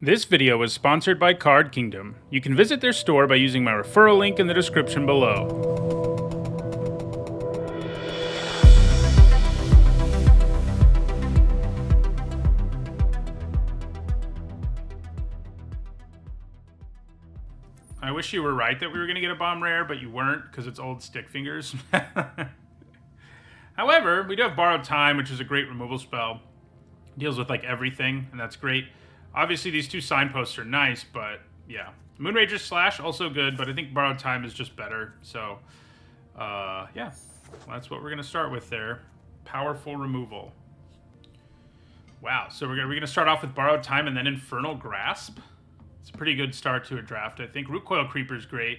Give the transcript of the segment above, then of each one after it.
This video was sponsored by Card Kingdom. You can visit their store by using my referral link in the description below. I wish you were right that we were going to get a bomb rare, but you weren't because it's old stick fingers. However, we do have Borrowed Time, which is a great removal spell. Deals with like everything, and that's great. Obviously, these two signposts are nice, but yeah. Moonrager's Slash, also good, but I think Borrowed Time is just better. So, yeah. Well, that's what we're going to start with there. Powerful removal. Wow, so we're going to start off with Borrowed Time and then Infernal Grasp. It's a pretty good start to a draft, I think. Root Coil Creeper's great.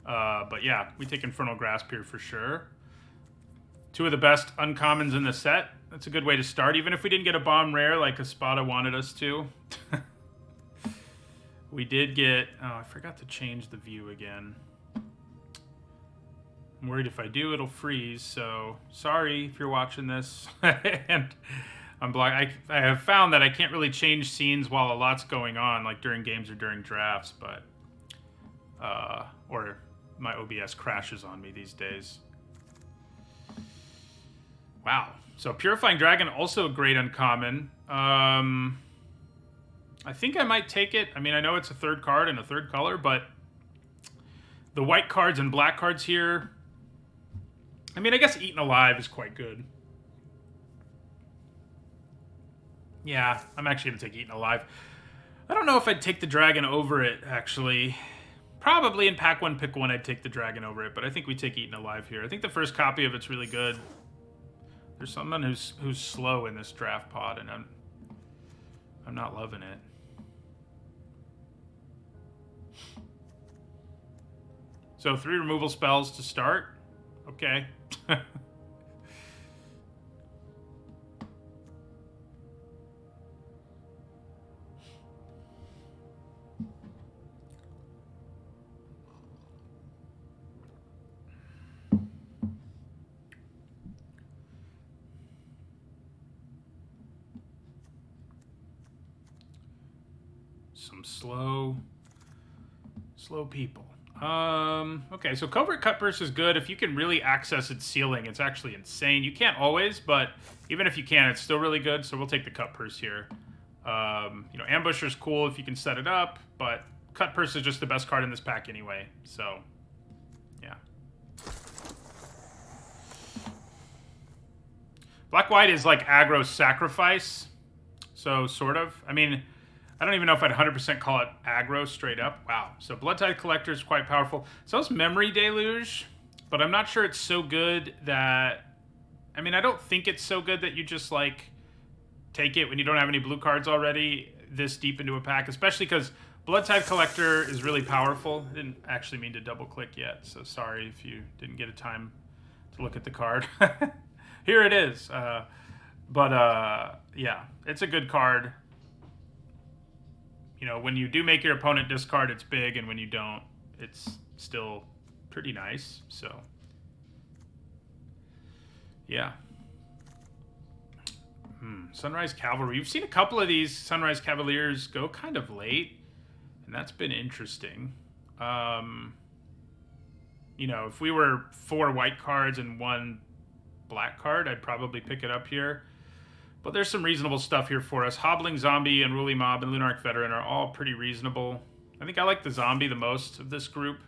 But yeah, we take Infernal Grasp here for sure. Two of the best uncommons in the set. That's a good way to start, even if we didn't get a bomb rare like Espada wanted us to. We did get... Oh, I forgot to change the view again. I'm worried if I do, it'll freeze, so sorry if you're watching this. And I'm I have found that I can't really change scenes while a lot's going on, like during games or during drafts, but... or my OBS crashes on me these days. Wow. So Purifying Dragon, also a great uncommon. I think I might take it. I mean, I know it's a third card and a third color, but the white cards and black cards here... I mean, I guess Eaten Alive is quite good. Yeah, I'm actually going to take Eaten Alive. I don't know if I'd take the dragon over it, actually. Probably in pack one, pick one, I'd take the dragon over it, but I think we take Eaten Alive here. I think the first copy of it's really good. There's someone who's slow in this draft pod, and I'm not loving it. So 3 removal spells to start. Okay. Some slow people. Okay, so Covert Cut Purse is good. If you can really access its ceiling, it's actually insane. You can't always, but even if you can, it's still really good, so we'll take the Cut Purse here. You know, Ambusher's cool if you can set it up, but Cut Purse is just the best card in this pack anyway, so, yeah. Black-White is like Aggro Sacrifice, so sort of. I mean... I don't even know if I'd 100% call it aggro straight up. Wow. So Bloodtide Collector is quite powerful. So is Memory Deluge, but I'm not sure it's so good that... I mean, I don't think it's so good that you just, like, take it when you don't have any blue cards already this deep into a pack, especially because Bloodtide Collector is really powerful. I didn't actually mean to double-click yet, so sorry if you didn't get a time to look at the card. Here it is. Yeah, it's a good card. You know, when you do make your opponent discard, it's big, and when you don't, it's still pretty nice, so. Yeah. Sunrise Cavalry. You've seen a couple of these Sunrise Cavaliers go kind of late, and that's been interesting. You know, if we were 4 white cards and 1 black card, I'd probably pick it up here. But there's some reasonable stuff here for us. Hobbling Zombie, Unruly Mob, and Lunarch Veteran are all pretty reasonable. I think I like the Zombie the most of this group.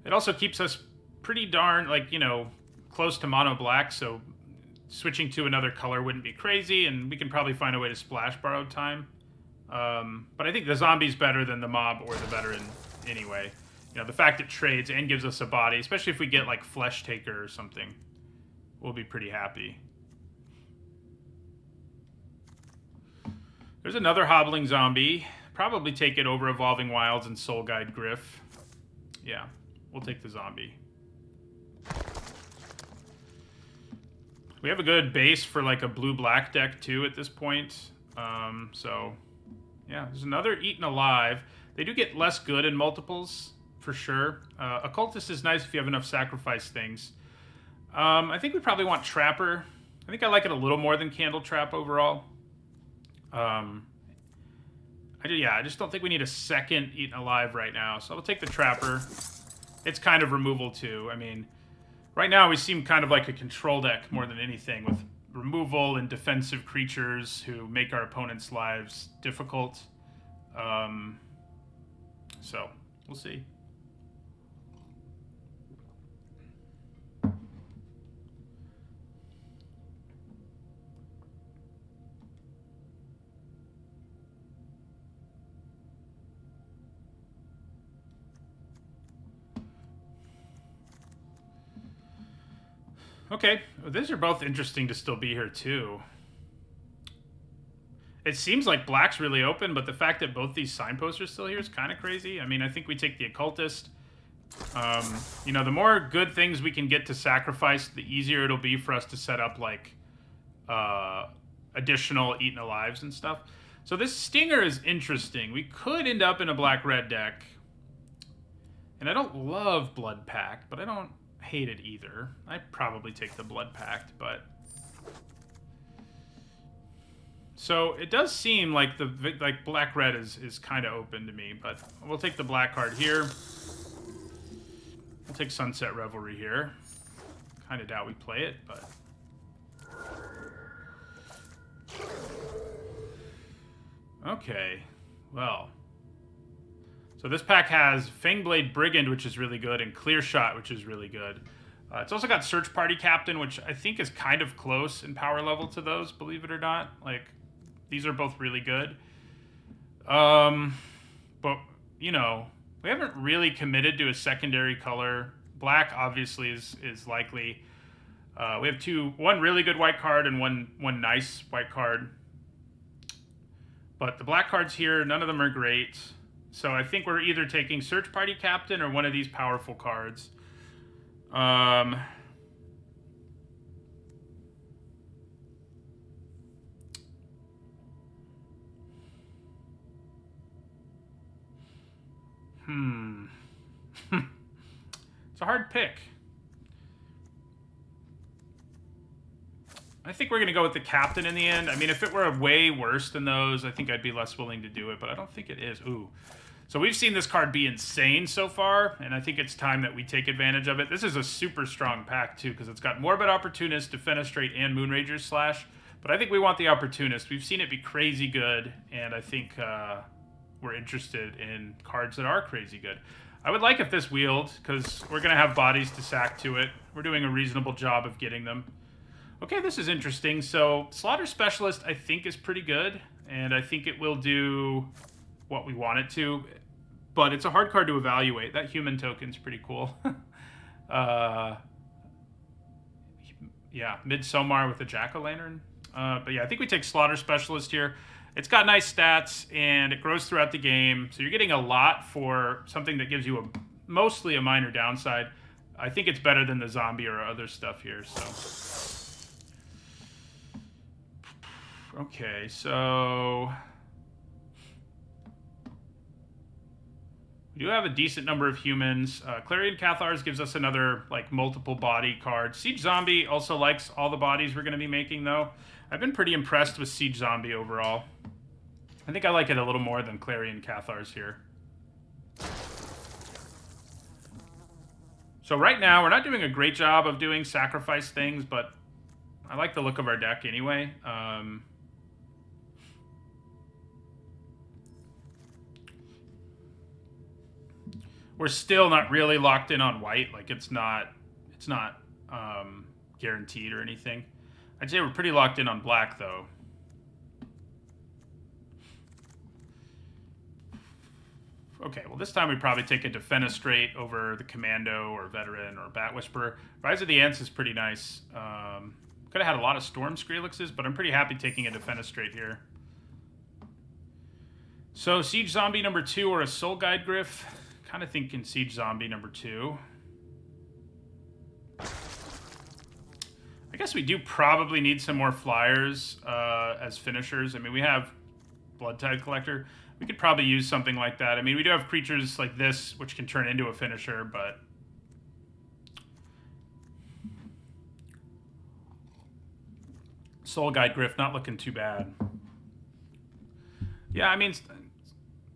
It also keeps us pretty darn, like, you know, close to mono black, so switching to another color wouldn't be crazy, and we can probably find a way to splash Borrowed Time. But I think the Zombie's better than the Mob or the Veteran anyway. You know, the fact it trades and gives us a body, especially if we get, like, Flesh Taker or something, we'll be pretty happy. There's another Hobbling Zombie. Probably take it over Evolving Wilds and Soul Guide Griff. Yeah, we'll take the Zombie. We have a good base for like a blue-black deck too at this point. So, yeah, there's another Eaten Alive. They do get less good in multiples, for sure. Occultist is nice if you have enough sacrifice things. I think we probably want Trapper. I think I like it a little more than Candle Trap overall. I I just don't think we need a second Eaten Alive right now. So I'll take the Trapper. It's kind of removal too. I mean, right now we seem kind of like a control deck more than anything, with removal and defensive creatures who make our opponents' lives difficult. So we'll see. Okay, well, these are both interesting to still be here too. It seems like black's really open, but the fact that both these signposts are still here is kind of crazy. I mean, I think we take the Occultist. You know, the more good things we can get to sacrifice, the easier it'll be for us to set up, like, additional Eaten Alives and stuff. So this Stinger is interesting. We could end up in a black-red deck. And I don't love Blood Pact, but I don't hate it either. I'd probably take the Blood Pact, but... So it does seem like black-red is kind of open to me, but we'll take the black card here. We'll take Sunset Revelry here. Kind of doubt we play it, but... Okay, well... So this pack has Fangblade Brigand, which is really good, and Clear Shot, which is really good. It's also got Search Party Captain, which I think is kind of close in power level to those, believe it or not. Like, these are both really good. But, you know, we haven't really committed to a secondary color. Black, obviously, is likely. We have one really good white card and one nice white card. But the black cards here, none of them are great. So I think we're either taking Search Party Captain or one of these powerful cards. It's a hard pick. I think we're going to go with the Captain in the end. I mean, if it were way worse than those, I think I'd be less willing to do it, but I don't think it is. Ooh. So we've seen this card be insane so far, and I think it's time that we take advantage of it. This is a super strong pack, too, because it's got Morbid Opportunist, Defenestrate, and Moonrager's Slash. But I think we want the Opportunist. We've seen it be crazy good, and I think we're interested in cards that are crazy good. I would like if this wheeled, because we're going to have bodies to sack to it. We're doing a reasonable job of getting them. Okay, this is interesting. So Slaughter Specialist, I think, is pretty good, and I think it will do what we want it to, but it's a hard card to evaluate. That human token's pretty cool. Yeah, Midsommar with a Jack-o'-lantern. But yeah, I think we take Slaughter Specialist here. It's got nice stats, and it grows throughout the game, so you're getting a lot for something that gives you mostly a minor downside. I think it's better than the zombie or other stuff here, so... Okay, so... We do have a decent number of humans. Clarion Cathars gives us another, like, multiple body card. Siege Zombie also likes all the bodies we're going to be making, though. I've been pretty impressed with Siege Zombie overall. I think I like it a little more than Clarion Cathars here. So right now, we're not doing a great job of doing sacrifice things, but I like the look of our deck anyway. We're still not really locked in on white. Like, it's not guaranteed or anything. I'd say we're pretty locked in on black, though. Okay, well, this time we probably take a Defenestrate over the Commando or Veteran or Bat Whisperer. Rise of the Ants is pretty nice. Could have had a lot of Storm Skrelixes, but I'm pretty happy taking a Defenestrate here. So, Siege Zombie number 2 or a Soul Guide Gryph. Kind of thinking Siege Zombie number 2. I guess we do probably need some more flyers as finishers. I mean, we have Blood Tide Collector. We could probably use something like that. I mean, we do have creatures like this, which can turn into a finisher, but... Soul Guide Gryph, not looking too bad. Yeah, I mean,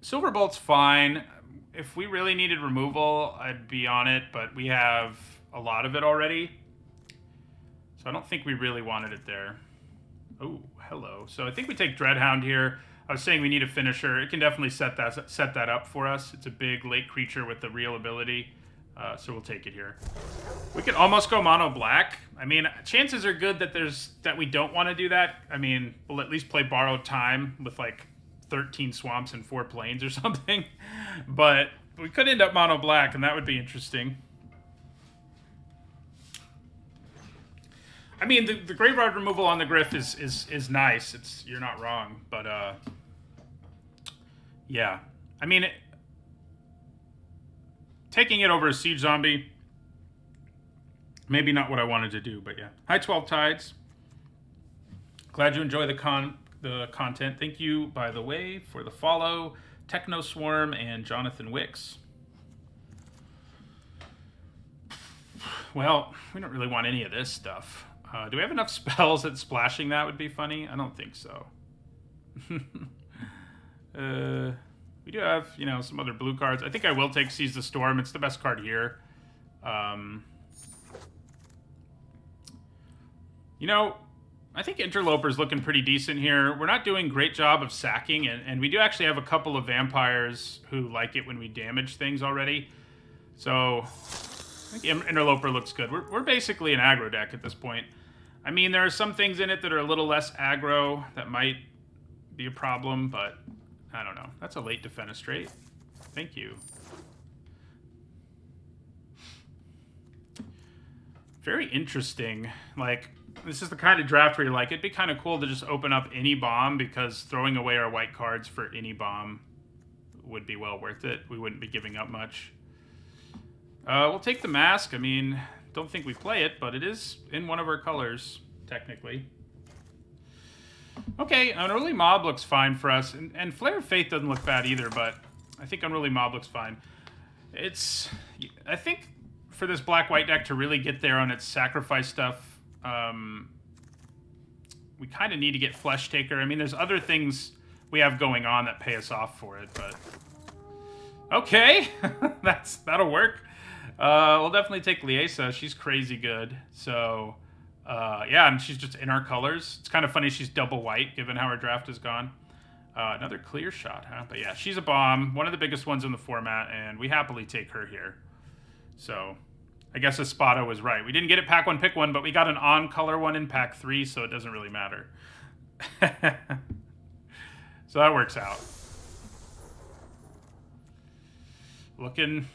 Silverbolt's fine. If we really needed removal, I'd be on it, but we have a lot of it already. So I don't think we really wanted it there. Oh, hello. So I think we take Dreadhound here. I was saying we need a finisher. It can definitely set that up for us. It's a big late creature with the real ability. So we'll take it here. We could almost go mono black. I mean, chances are good that we don't want to do that. I mean, we'll at least play Borrowed Time with like 13 swamps and 4 plains or something. But we could end up mono black, and that would be interesting. I mean, the graveyard removal on the Griff is nice. You're not wrong, but yeah. I mean, taking it over a Siege Zombie, maybe not what I wanted to do, but yeah. Hi, 12 Tides. Glad you enjoy the content. Thank you, by the way, for the follow, Techno Swarm and Jonathan Wicks. Well, we don't really want any of this stuff. Do we have enough spells that splashing that would be funny? I don't think so. We do have, you know, some other blue cards. I think I will take Seize the Storm. It's the best card here. You know, I think Interloper's looking pretty decent here. We're not doing a great job of sacking, and we do actually have a couple of vampires who like it when we damage things already. So I think Interloper looks good. We're basically an aggro deck at this point. I mean, there are some things in it that are a little less aggro that might be a problem, but I don't know. That's a late Defenestrate. Thank you. Very interesting. Like, this is the kind of draft where you're like, it'd be kind of cool to just open up any bomb, because throwing away our white cards for any bomb would be well worth it. We wouldn't be giving up much. We'll take the Mask. I mean, don't think we play it, but it is in one of our colors, technically. Okay, Unruly Mob looks fine for us, and Flare of Faith doesn't look bad either, but I think Unruly Mob looks fine. I think for this black-white deck to really get there on its sacrifice stuff, we kind of need to get Flesh Taker. I mean, there's other things we have going on that pay us off for it, but... Okay, that'll work. We'll definitely take Liesa. She's crazy good, so... yeah, and she's just in our colors. It's kind of funny she's double white, given how our draft has gone. Another clear shot, huh? But yeah, she's a bomb. One of the biggest ones in the format, and we happily take her here. So, I guess Espada was right. We didn't get it pack 1, pick 1, but we got an on-color one in pack 3, so it doesn't really matter. So that works out. Looking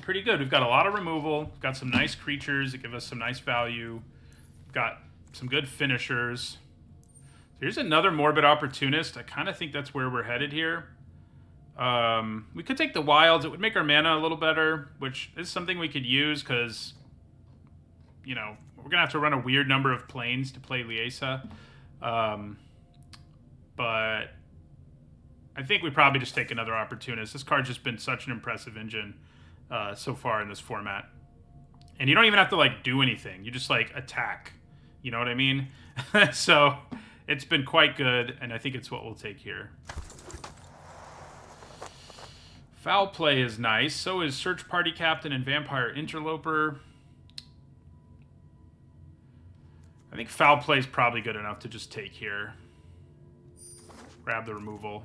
pretty good. We've got a lot of removal. We've got some nice creatures that give us some nice value. We've got some good finishers. Here's another Morbid Opportunist. I kind of think that's where we're headed here. We could take the Wilds. It would make our mana a little better, which is something we could use because, you know, we're going to have to run a weird number of planes to play Liesa. But I think we probably just take another Opportunist. This card's just been such an impressive engine so far in this format. And you don't even have to, like, do anything. You just, like, attack. You know what I mean? So it's been quite good, and I think it's what we'll take here. Foul Play is nice. So is Search Party Captain and Vampire Interloper. I think Foul Play is probably good enough to just take here. Grab the removal.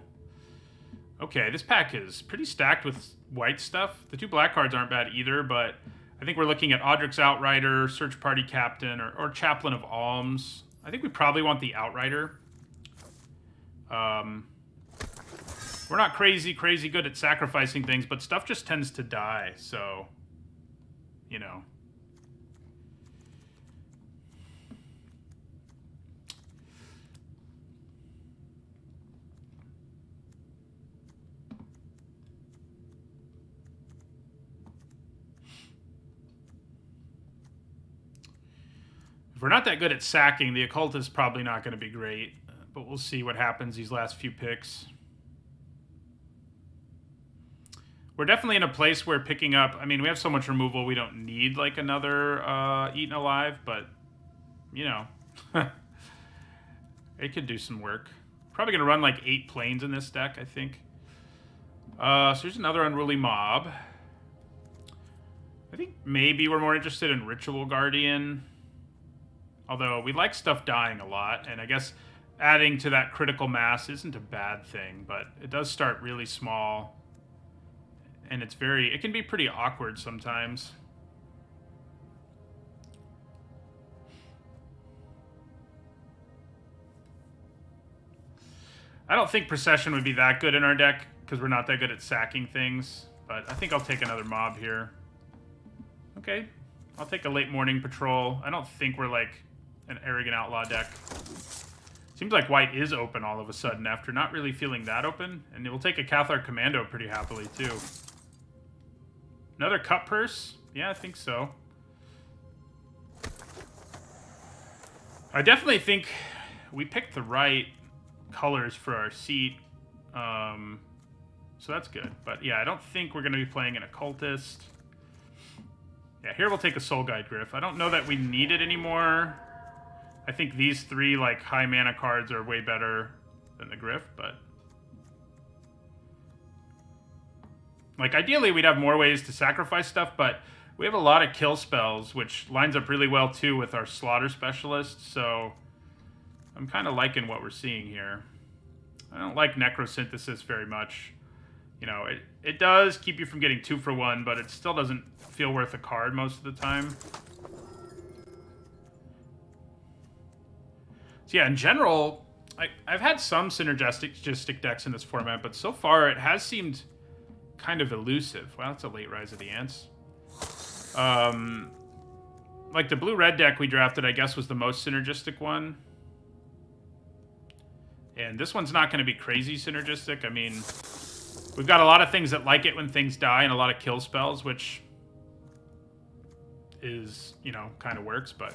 Okay, this pack is pretty stacked with white stuff. The 2 black cards aren't bad either, but I think we're looking at Audric's Outrider, Search Party Captain, or Chaplain of Alms. I think we probably want the Outrider. We're not crazy good at sacrificing things, but stuff just tends to die, so, you know. If we're not that good at sacking, the Occult is probably not going to be great, but we'll see what happens these last few picks. We're definitely in a place where picking up... I mean, we have so much removal, we don't need, like, another Eaten Alive, but, you know. It could do some work. Probably going to run like 8 planes in this deck, I think. So here's another Unruly Mob. I think maybe we're more interested in Ritual Guardian. Although we like stuff dying a lot, and I guess adding to that critical mass isn't a bad thing, but it does start really small. And it can be pretty awkward sometimes. I don't think Procession would be that good in our deck, because we're not that good at sacking things. But I think I'll take another mob here. Okay, I'll take a late morning patrol. I don't think we're like an Arrogant Outlaw deck. Seems like white is open all of a sudden after not really feeling that open. And we'll take a Cathar Commando pretty happily, too. Another Cut Purse? Yeah, I think so. I definitely think we picked the right colors for our seat. So that's good. But yeah, I don't think we're going to be playing an Occultist. Yeah, here we'll take a Soul Guide Gryph. I don't know that we need it anymore. I think these 3 like high mana cards are way better than the Gryph, but like ideally we'd have more ways to sacrifice stuff, but we have a lot of kill spells, which lines up really well too with our Slaughter Specialist, so I'm kind of liking what we're seeing here. I don't like Necrosynthesis very much. You know, it does keep you from getting 2 for 1, but it still doesn't feel worth a card most of the time. So yeah, in general, I've had some synergistic decks in this format, but so far it has seemed kind of elusive. Wow, that's a late Rise of the Ants. Like the blue-red deck we drafted, I guess, was the most synergistic one. And this one's not going to be crazy synergistic. I mean, we've got a lot of things that like it when things die and a lot of kill spells, which is, you know, kind of works, but...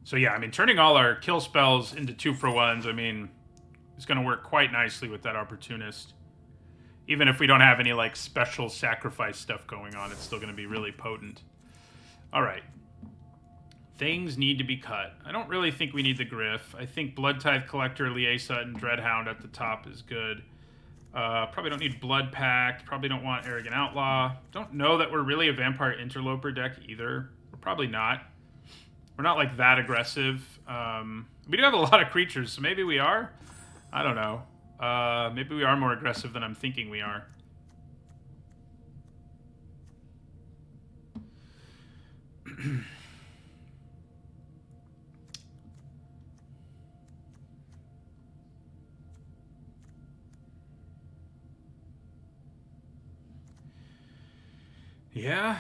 So yeah, I mean, turning all our kill spells into 2 for 1s, I mean, is going to work quite nicely with that Opportunist. Even if we don't have any, like, special sacrifice stuff going on, it's still going to be really potent. All right. Things need to be cut. I don't really think we need the Gryph. I think Blood Tithe Collector, Liesa, and Dreadhound at the top is good. Probably don't need Blood Pact. Probably don't want Arrogant Outlaw. Don't know that we're really a Vampire Interloper deck either. We're probably not. We're not, like, that aggressive. We do have a lot of creatures, so maybe we are? I don't know. Maybe we are more aggressive than I'm thinking we are. Yeah.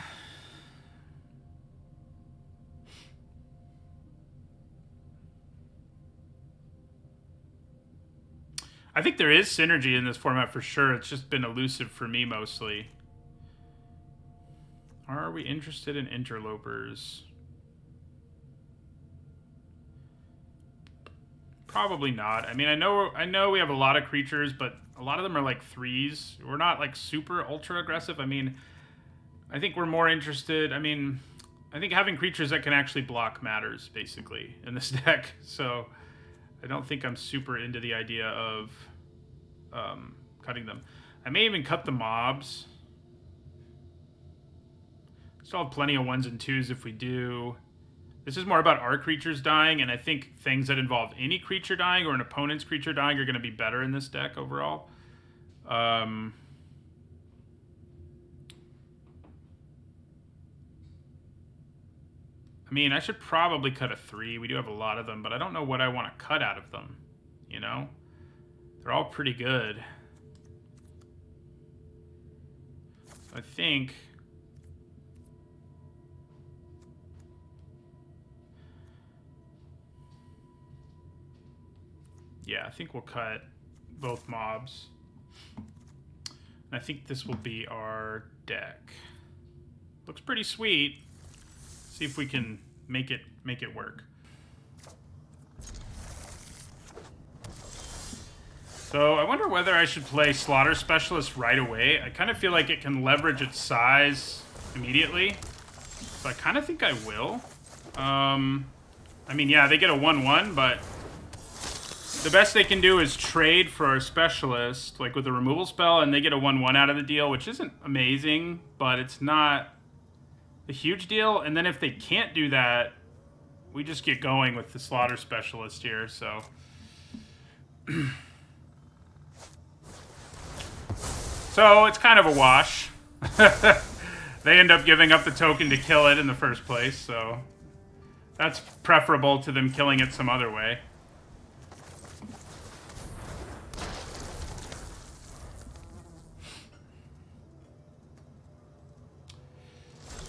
I think there is synergy in this format for sure. It's just been elusive for me mostly. Are we interested in interlopers? Probably not. I mean, I know we have a lot of creatures, but a lot of them are like 3s. We're not like super ultra aggressive. I mean, I think we're more interested. I mean, I think having creatures that can actually block matters basically in this deck. So I don't think I'm super into the idea of cutting them. I may even cut the mobs. Still have plenty of 1s and 2s if we do. This is more about our creatures dying, and I think things that involve any creature dying or an opponent's creature dying are going to be better in this deck overall. I mean, I should probably cut a 3. We do have a lot of them, but I don't know what I want to cut out of them, you know? They're all pretty good. So I think... yeah, I think we'll cut both mobs. And I think this will be our deck. Looks pretty sweet. See if we can make it work. So I wonder whether I should play Slaughter Specialist right away. I kind of feel like it can leverage its size immediately. So I kind of think I will. I mean, yeah, they get a 1/1, but the best they can do is trade for a Specialist, like with a removal spell, and they get a 1/1 out of the deal, which isn't amazing, but it's not a huge deal. And then if they can't do that, we just get going with the Slaughter Specialist here, so... So, it's kind of a wash. They end up giving up the token to kill it in the first place, so... That's preferable to them killing it some other way.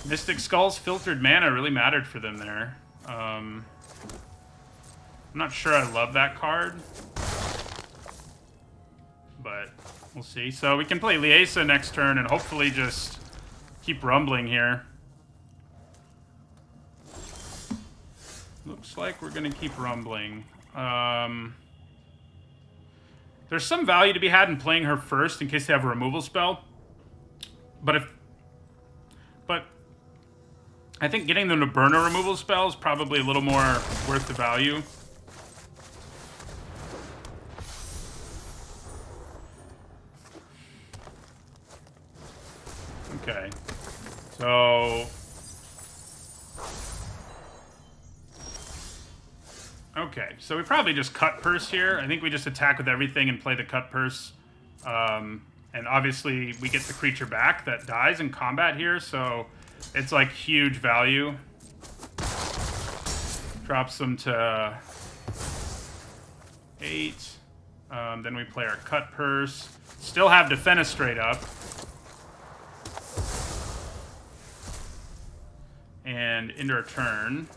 Mystic Skull's filtered mana really mattered for them there. I'm not sure I love that card. But we'll see. So we can play Liesa next turn and hopefully just keep rumbling here. Looks like we're going to keep rumbling. There's some value to be had in playing her first in case they have a removal spell. But I think getting them to burn a removal spell is probably a little more worth the value. Okay. So... Okay, so we probably just cut purse here. I think we just attack with everything and play the cut purse. And obviously we get the creature back that dies in combat here, so it's like huge value. Drops them to 8. Then we play our cut purse. Still have Defenestrate up. And into our turn,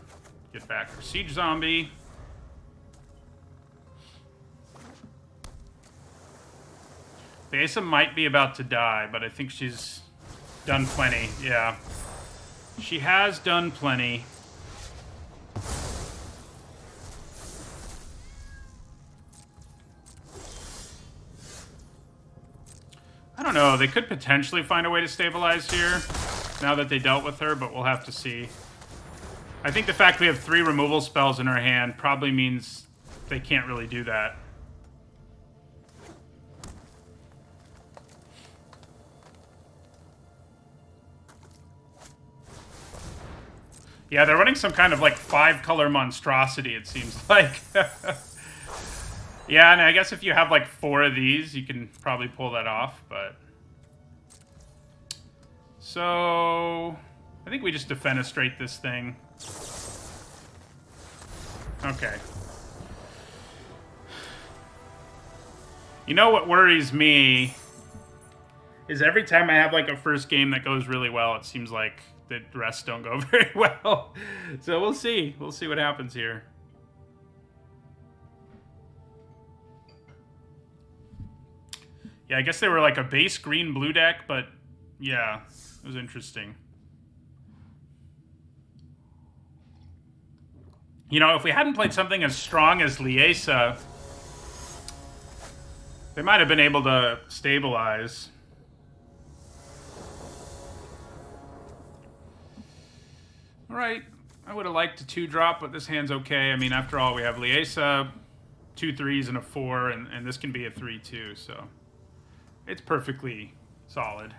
get back our Siege Zombie. Asa might be about to die, but I think she's done plenty. Yeah. She has done plenty. I don't know. They could potentially find a way to stabilize here now that they dealt with her, but we'll have to see. I think the fact we have 3 removal spells in our hand probably means they can't really do that. Yeah, they're running some kind of like 5-color monstrosity, it seems like. Yeah, and I guess if you have like 4 of these, you can probably pull that off, but... So... I think we just Defenestrate this thing. Okay. You know what worries me is every time I have like a first game that goes really well, it seems like the rest don't go very well. So we'll see. We'll see what happens here. Yeah, I guess they were like a base green-blue deck, but yeah, it was interesting. You know, if we hadn't played something as strong as Liesa, they might have been able to stabilize. Alright, I would have liked a 2-drop, but this hand's okay. I mean, after all, we have Liesa, 2 3s and a 4, and this can be a 3-2, so it's perfectly solid.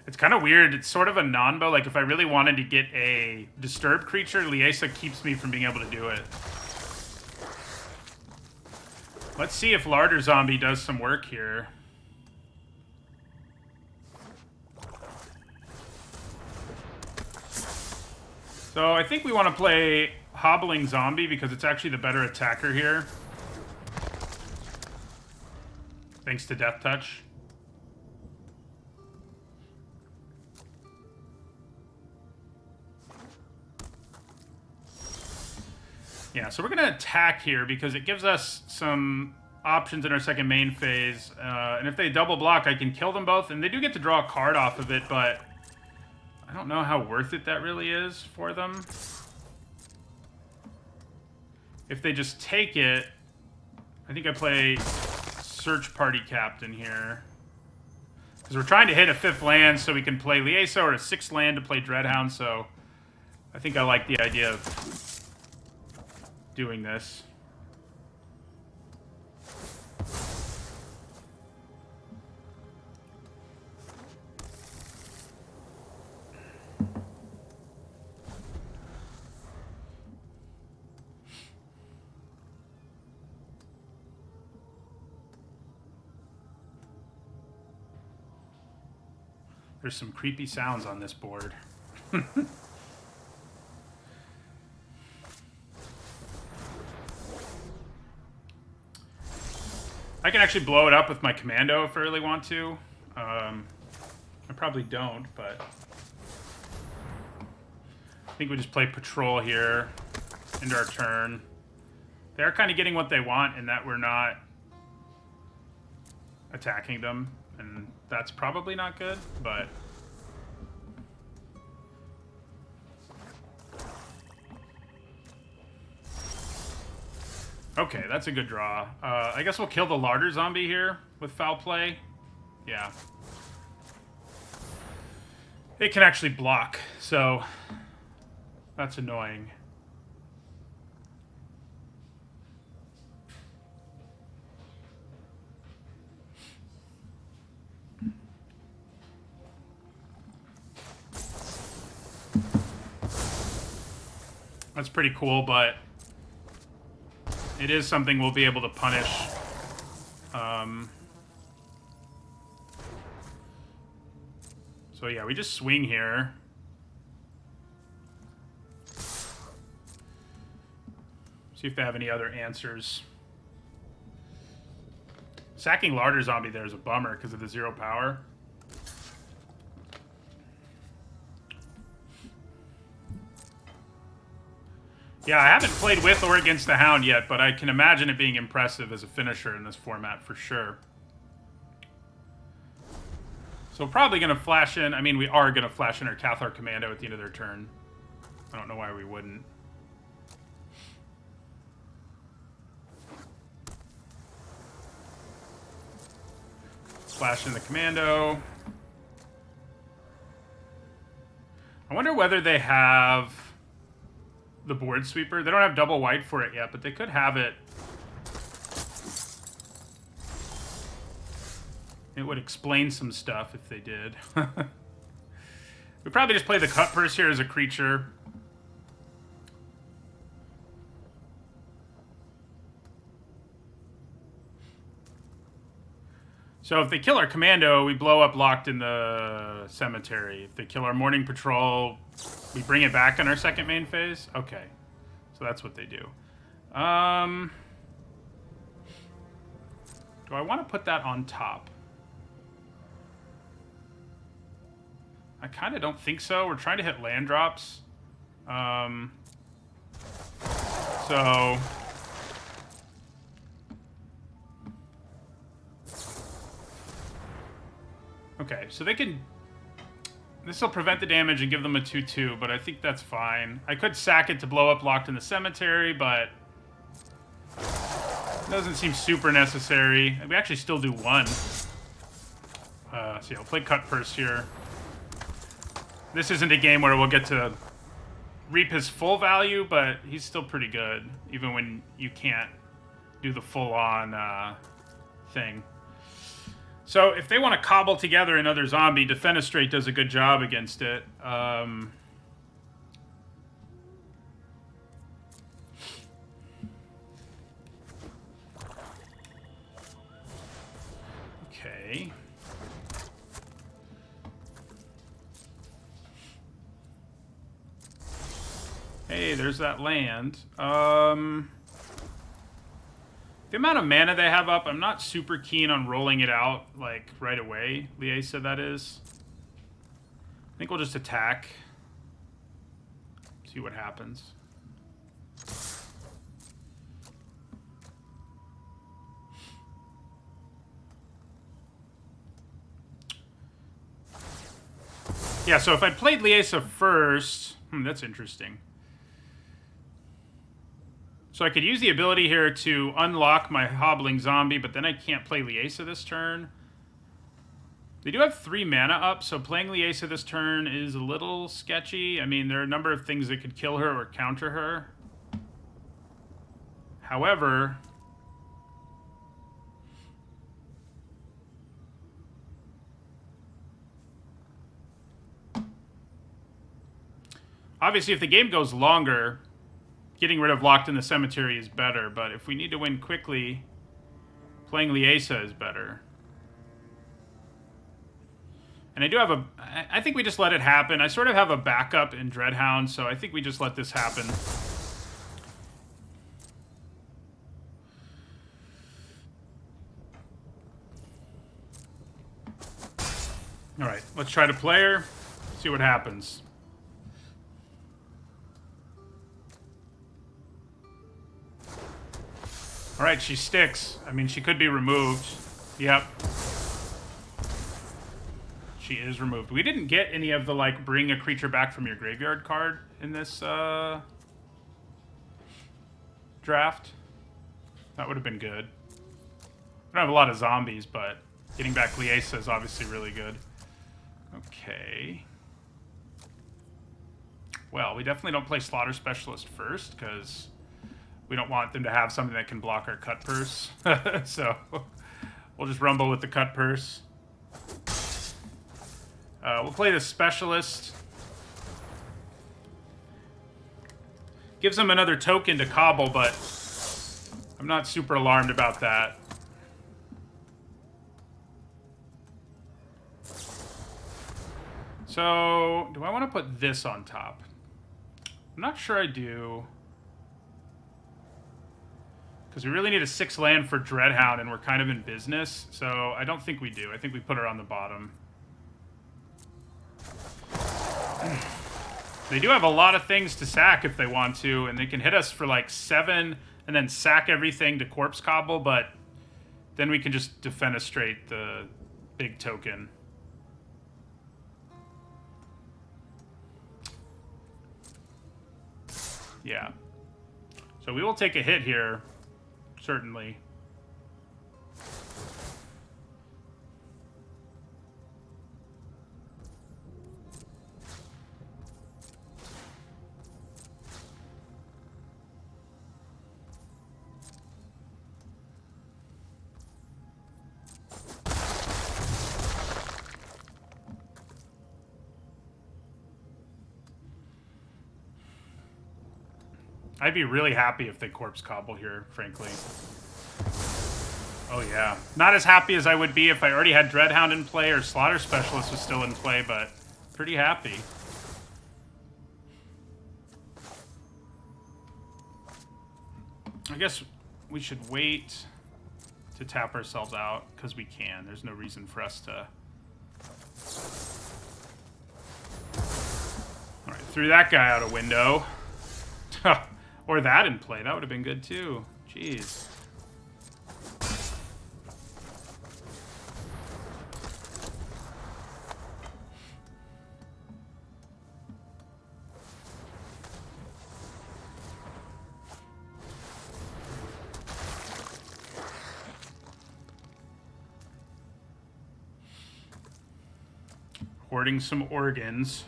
It's kind of weird. It's sort of a non-bow. Like, if I really wanted to get a disturbed creature, Liesa keeps me from being able to do it. Let's see if Larder Zombie does some work here. So I think we want to play Hobbling Zombie because it's actually the better attacker here. Thanks to Death Touch. Yeah, so we're going to attack here because it gives us some options in our second main phase. And if they double block, I can kill them both. And they do get to draw a card off of it, but I don't know how worth it that really is for them. if they just take it, I think I play Search Party Captain here. Because we're trying to hit a 5th land so we can play Liesa, or a 6th land to play Dreadhound, so I think I like the idea of doing this. There's some creepy sounds on this board. I can actually blow it up with my commando if I really want to. I probably don't, but I think we just play patrol here into our turn. They're kind of getting what they want in that we're not attacking them, and that's probably not good, but okay, that's a good draw. I guess we'll kill the Larder Zombie here with foul play. Yeah. It can actually block, so that's annoying. That's pretty cool, but it is something we'll be able to punish. So yeah, we just swing here. See if they have any other answers. Sacking Larder Zombie there is a bummer because of the 0 power. Yeah, I haven't played with or against the Hound yet, but I can imagine it being impressive as a finisher in this format for sure. So we're probably going to flash in. I mean, we are going to flash in our Cathar Commando at the end of their turn. I don't know why we wouldn't. Flash in the Commando. I wonder whether they have the board sweeper. They don't have double white for it yet, but they could have it. It would explain some stuff if they did. We probably just play the cut purse here as a creature. So if they kill our commando, we blow up Locked in the Cemetery. If they kill our morning patrol, we bring it back in our second main phase? Okay. So that's what they do. Do I want to put that on top? I kind of don't think so. We're trying to hit land drops. So okay, so they can... This will prevent the damage and give them a 2/2, but I think that's fine. I could sack it to blow up Locked in the Cemetery, but it doesn't seem super necessary. We actually still do 1. So yeah, I'll play Cut Purse here. This isn't a game where we'll get to reap his full value, but he's still pretty good, even when you can't do the full-on thing. So if they want to cobble together another zombie, Defenestrate does a good job against it. Okay. Hey, there's that land. The amount of mana they have up, I'm not super keen on rolling it out, like, right away. Liesa, that is. I think we'll just attack. See what happens. Yeah, so if I played Liesa first... that's interesting. So I could use the ability here to unlock my hobbling zombie, but then I can't play Liesa this turn. They do have 3 mana up, so playing Liesa this turn is a little sketchy. I mean, there are a number of things that could kill her or counter her. However, obviously if the game goes longer, getting rid of Locked in the Cemetery is better, but if we need to win quickly, playing Liesa is better. And I do have I think we just let it happen. I sort of have a backup in Dreadhound, so I think we just let this happen. Alright, let's try to play her, see what happens. Alright, she sticks. I mean, she could be removed. Yep. She is removed. We didn't get any of the, like, bring a creature back from your graveyard card in this draft. That would have been good. I don't have a lot of zombies, but getting back Liesa is obviously really good. Okay. Well, we definitely don't play Slaughter Specialist first, because we don't want them to have something that can block our Cut Purse. So, we'll just rumble with the Cut Purse. We'll play the Specialist. Gives them another token to cobble, but I'm not super alarmed about that. So, do I want to put this on top? I'm not sure I do. Because we really need a 6 land for Dreadhound, and we're kind of in business. So, I don't think we do. I think we put her on the bottom. They do have a lot of things to sack if they want to, and they can hit us for like 7 and then sack everything to Corpse Cobble, but then we can just defenestrate the big token. Yeah. So we will take a hit here, certainly. I'd be really happy if they Corpse Cobble here, frankly. Oh, yeah. Not as happy as I would be if I already had Dreadhound in play or Slaughter Specialist was still in play, but pretty happy. I guess we should wait to tap ourselves out, because we can. There's no reason for us to... Alright, threw that guy out a window. Or that in play. That would have been good, too. Jeez. Hoarding some organs.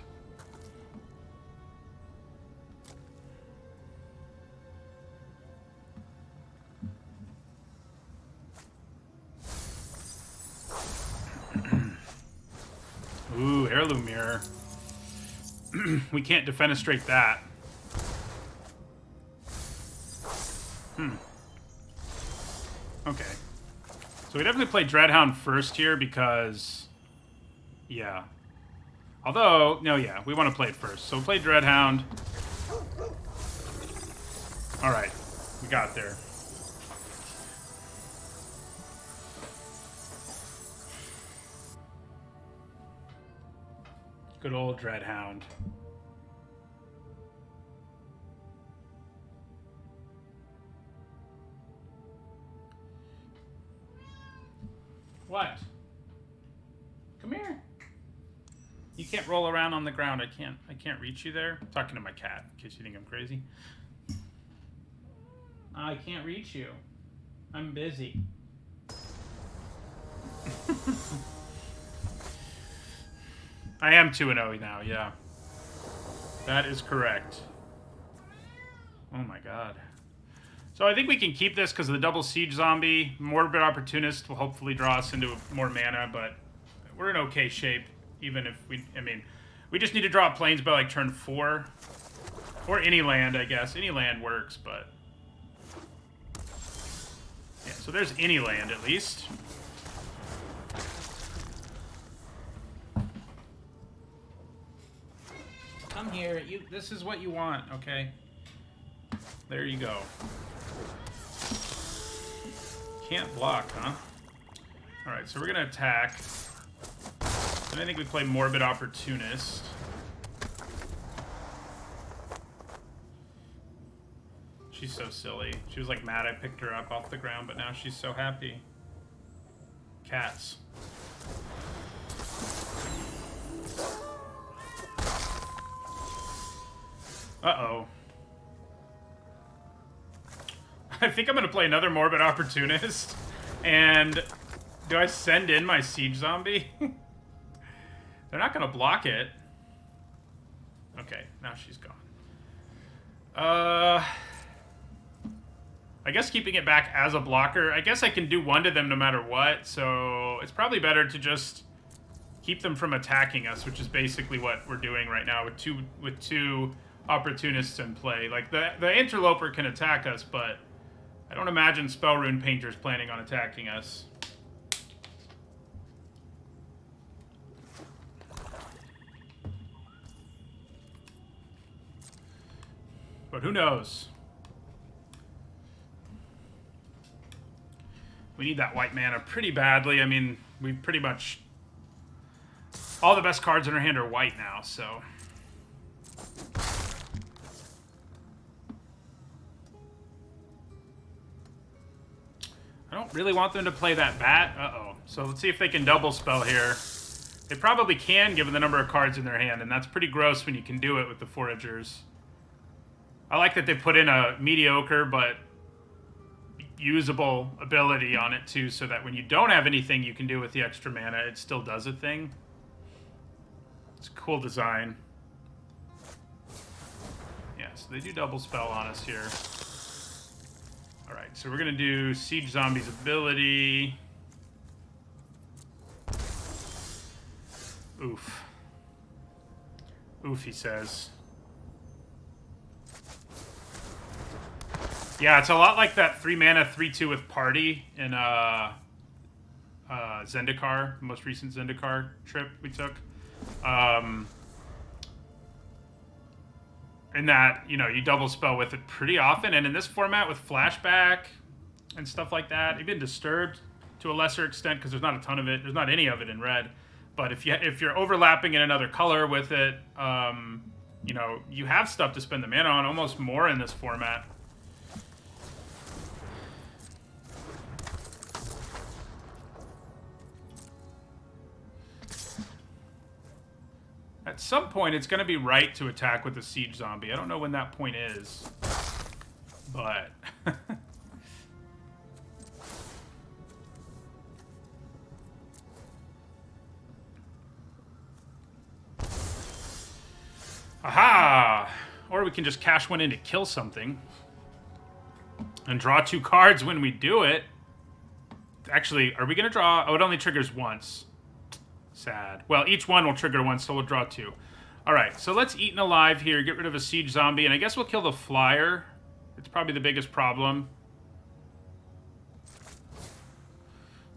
Ooh, Heirloom Mirror. We can't defenestrate that. Okay. So we definitely play Dreadhound first here because... Yeah. Although, no, yeah, we want to play it first. So we'll play Dreadhound. Alright. We got there. Good old Dreadhound. What? Come here. You can't roll around on the ground. I can't reach you there. I'm talking to my cat, in case you think I'm crazy. I can't reach you. I'm busy. I am 2-0 now, yeah. That is correct. Oh my god. So I think we can keep this because of the double siege zombie. Morbid Opportunist will hopefully draw us into more mana, but we're in okay shape. Even if we, I mean, we just need to draw planes by like turn 4. Or any land, I guess. Any land works, but... yeah, so there's any land at least. Come here. This is what you want, okay? There you go. Can't block, huh? Alright, so we're gonna attack. And I think we play Morbid Opportunist. She's so silly. She was like mad I picked her up off the ground, but now she's so happy. Cats. Uh-oh. I think I'm going to play another Morbid Opportunist. And do I send in my Siege Zombie? They're not going to block it. Okay, now she's gone. I guess keeping it back as a blocker. I guess I can do one to them no matter what. So it's probably better to just keep them from attacking us, which is basically what we're doing right now with two Opportunists in play. Like the Interloper can attack us, but I don't imagine Spell Rune Painter's planning on attacking us. But who knows? We need that white mana pretty badly. I mean, we've pretty much... all the best cards in our hand are white now, so... I don't really want them to play that bat. Uh-oh. So let's see if they can double spell here. They probably can, given the number of cards in their hand, and that's pretty gross when you can do it with the Foragers. I like that they put in a mediocre but usable ability on it, too, so that when you don't have anything you can do with the extra mana, it still does a thing. It's a cool design. Yeah, so they do double spell on us here. Alright, so we're going to do Siege Zombie's ability. Oof. Oof, he says. Yeah, it's a lot like that 3-mana 3-2 with Party in Zendikar, the most recent Zendikar trip we took. In that, you know, you double spell with it pretty often, and in this format with Flashback and stuff like that, even Disturbed to a lesser extent, because there's not a ton of it. There's not any of it in red. But if you're overlapping in another color with it, you know, you have stuff to spend the mana on, almost more in this format. At some point, it's going to be right to attack with a Siege Zombie. I don't know when that point is, but... Aha! Or we can just cash one in to kill something. And draw 2 cards when we do it. Actually, are we going to draw... oh, it only triggers once. Sad. Well, each one will trigger once, so we'll draw 2. Alright, so let's Eaten Alive here, get rid of a Siege Zombie, and I guess we'll kill the Flyer. It's probably the biggest problem. So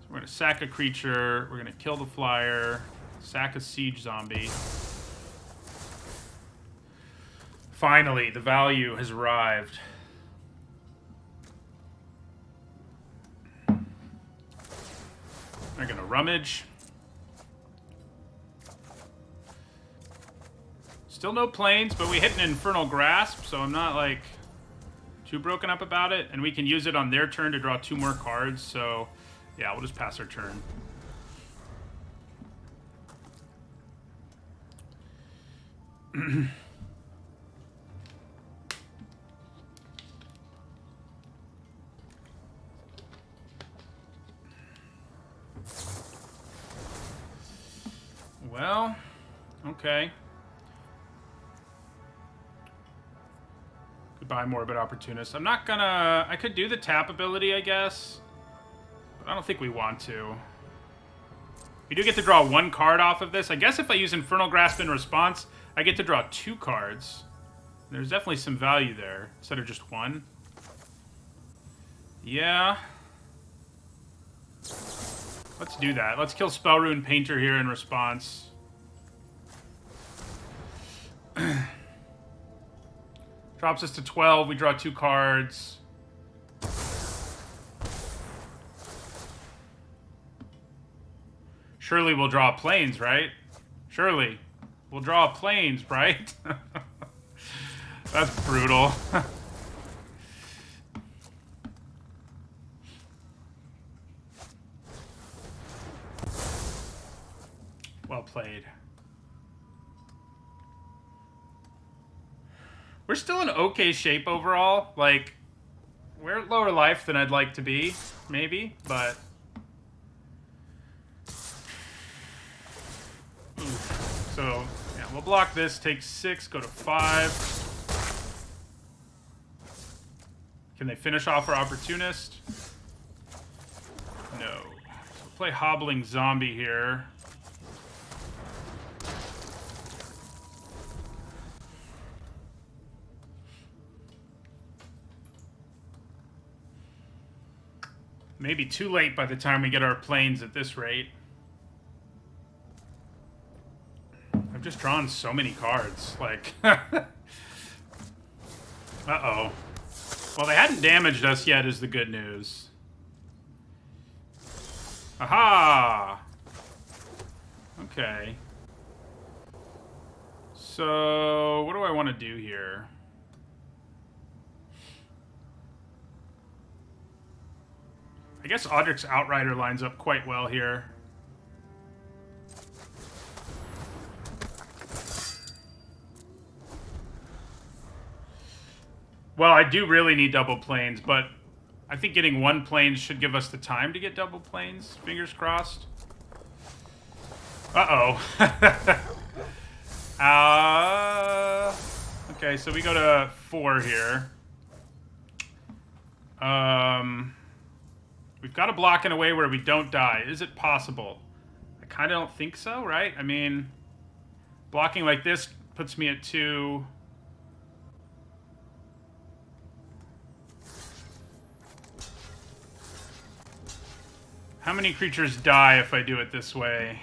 we're going to sack a creature, we're going to kill the Flyer, sack a Siege Zombie. Finally, the value has arrived. They're going to rummage. Still no planes, but we hit an Infernal Grasp, so I'm not, like, too broken up about it. And we can use it on their turn to draw 2 more cards, so, yeah, we'll just pass our turn. Well, okay. Goodbye, Morbid Opportunist. I'm not gonna... I could do the tap ability, I guess. But I don't think we want to. We do get to draw 1 card off of this. I guess if I use Infernal Grasp in response, I get to draw 2 cards. There's definitely some value there, instead of just 1. Yeah. Let's do that. Let's kill Spellrune Painter here in response. Drops us to 12. We draw 2 cards. Surely we'll draw Plains, right? Surely. We'll draw Plains, right? That's brutal. Well played. We're still in okay shape overall. Like, we're at lower life than I'd like to be, maybe, but... Oof. So, yeah, we'll block this, take 6, go to 5. Can they finish off our Opportunist? No. So we'll play Hobbling Zombie here. Maybe too late by the time we get our Plains at this rate. I've just drawn so many cards. Like, uh-oh. Well, they hadn't damaged us yet is the good news. Aha! Okay. So, what do I want to do here? I guess Audric's Outrider lines up quite well here. Well, I do really need double Plains, but I think getting 1 Plains should give us the time to get double Plains. Fingers crossed. Uh-oh. Okay, so we go to 4 here. We've got to block in a way where we don't die. Is it possible? I kind of don't think so, right? I mean, blocking like this puts me at 2. How many creatures die if I do it this way?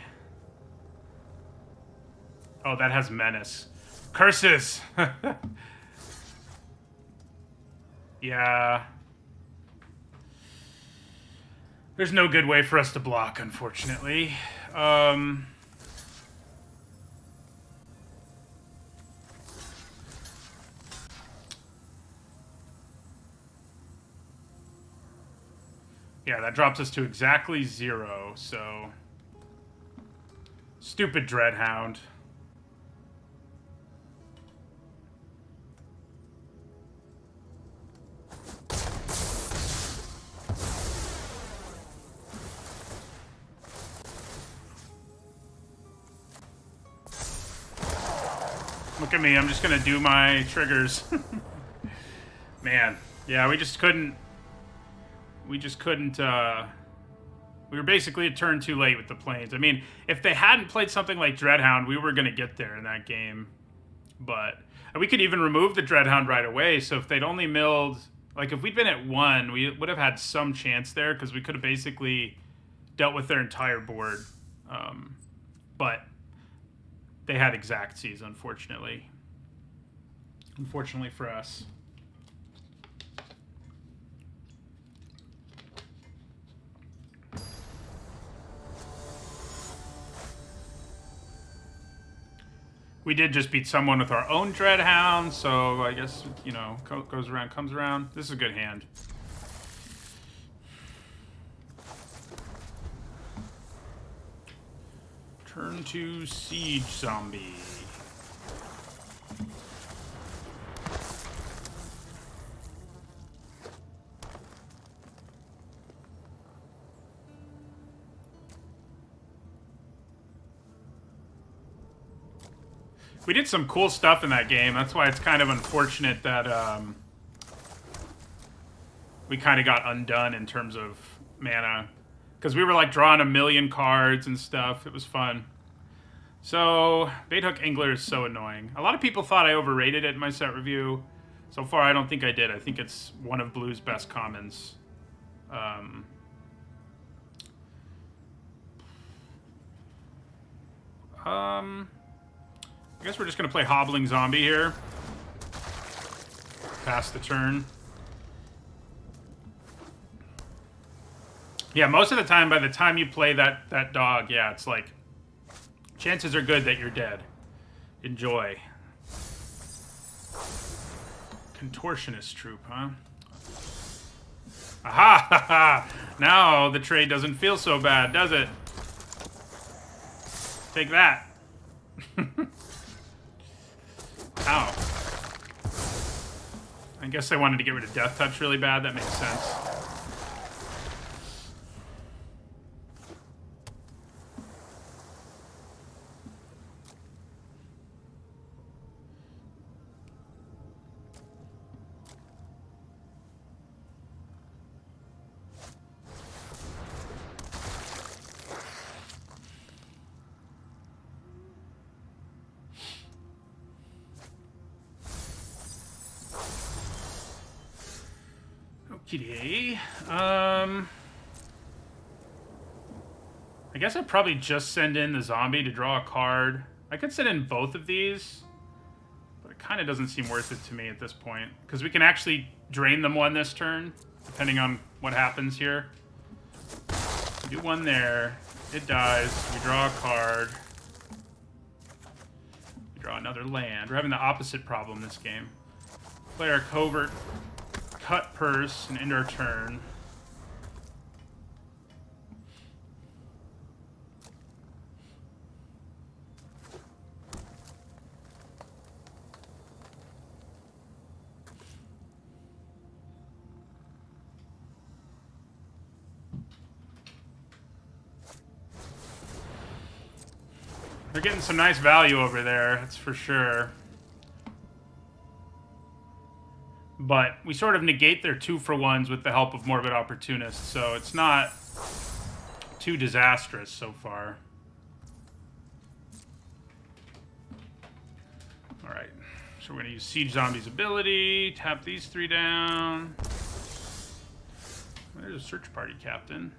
Oh, that has Menace. Curses! Yeah. There's no good way for us to block, unfortunately. Yeah, that drops us to exactly 0, so... Stupid Dreadhound. Look at me, I'm just gonna do my triggers. Man, yeah, we just couldn't... We were basically a turn too late with the Plains. I mean, if they hadn't played something like Dreadhound, we were gonna get there in that game. But we could even remove the Dreadhound right away, so if they'd only milled... Like, if we'd been at 1, we would have had some chance there, because we could have basically dealt with their entire board. But... They had exact Cs, unfortunately. Unfortunately for us. We did just beat someone with our own Dreadhound, so I guess, you know, goes around, comes around. This is a good hand. Turn to Siege Zombie. We did some cool stuff in that game. That's why it's kind of unfortunate that we kind of got undone in terms of mana. Because we were like drawing 1,000,000 cards and stuff. It was fun. So, Baithook Angler is so annoying. A lot of people thought I overrated it in my set review. So far, I don't think I did. I think it's one of Blue's best commons. I guess we're just going to play Hobbling Zombie here. Pass the turn. Yeah, most of the time, by the time you play that dog, yeah, it's like... chances are good that you're dead. Enjoy. Contortionist troop, huh? Aha! Ha, ha. Now the trade doesn't feel so bad, does it? Take that. Ow. I guess I wanted to get rid of Death Touch really bad. That makes sense. I guess I'd probably just send in the zombie to draw a card. I could send in both of these, but it kind of doesn't seem worth it to me at this point. Because we can actually drain them one this turn, depending on what happens here. We do one there. It dies. We draw a card. We draw another land. We're having the opposite problem this game. Play our Covert Cut Purse and end our turn. They're getting some nice value over there, that's for sure. But we sort of negate their 2-for-1s with the help of Morbid Opportunist, so it's not too disastrous so far. Alright, so we're going to use Siege Zombie's ability, tap these 3 down. There's a Search Party Captain.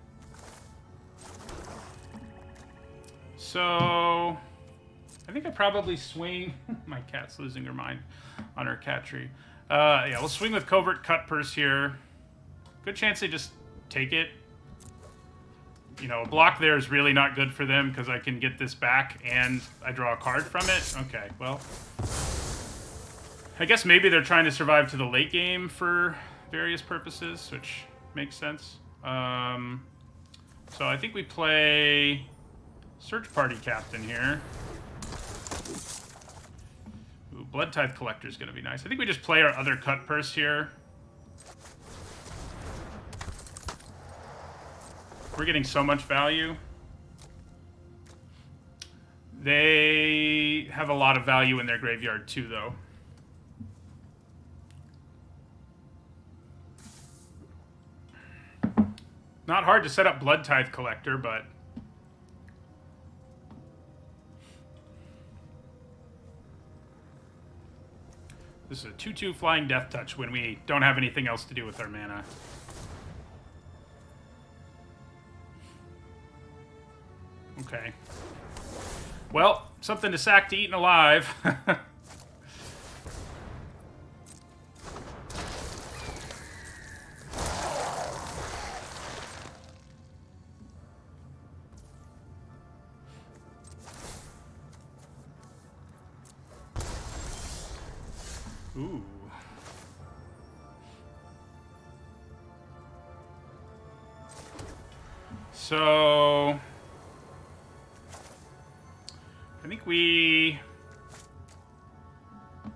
So, I think I probably swing... My cat's losing her mind on her cat tree. Yeah, we'll swing with Covert Cut Purse here. Good chance they just take it. You know, a block there is really not good for them because I can get this back and I draw a card from it. Okay, well... I guess maybe they're trying to survive to the late game for various purposes, which makes sense. So I think we play... Search Party Captain here. Ooh, Blood Tithe Collector is going to be nice. I think we just play our other Cut Purse here. We're getting so much value. They have a lot of value in their graveyard too, though. Not hard to set up Blood Tithe Collector, but... This is a 2/2 Flying Death Touch when we don't have anything else to do with our mana. Okay. Well, something to sack to eaten alive. Ooh. So... I think we... I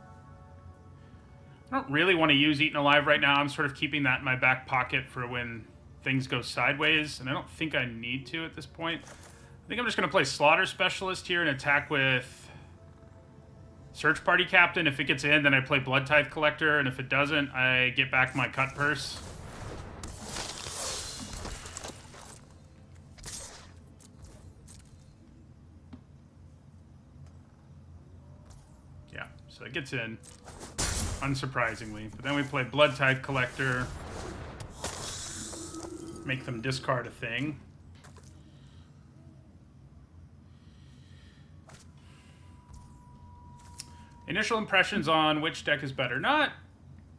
don't really want to use Eaten Alive right now. I'm sort of keeping that in my back pocket for when things go sideways, and I don't think I need to at this point. I think I'm just going to play Slaughter Specialist here and attack with Search Party Captain. If it gets in, then I play Blood Tithe Collector, and if it doesn't, I get back my cut purse. Yeah, so it gets in, unsurprisingly. But then we play Blood Tithe Collector, make them discard a thing. Initial impressions on which deck is better. Not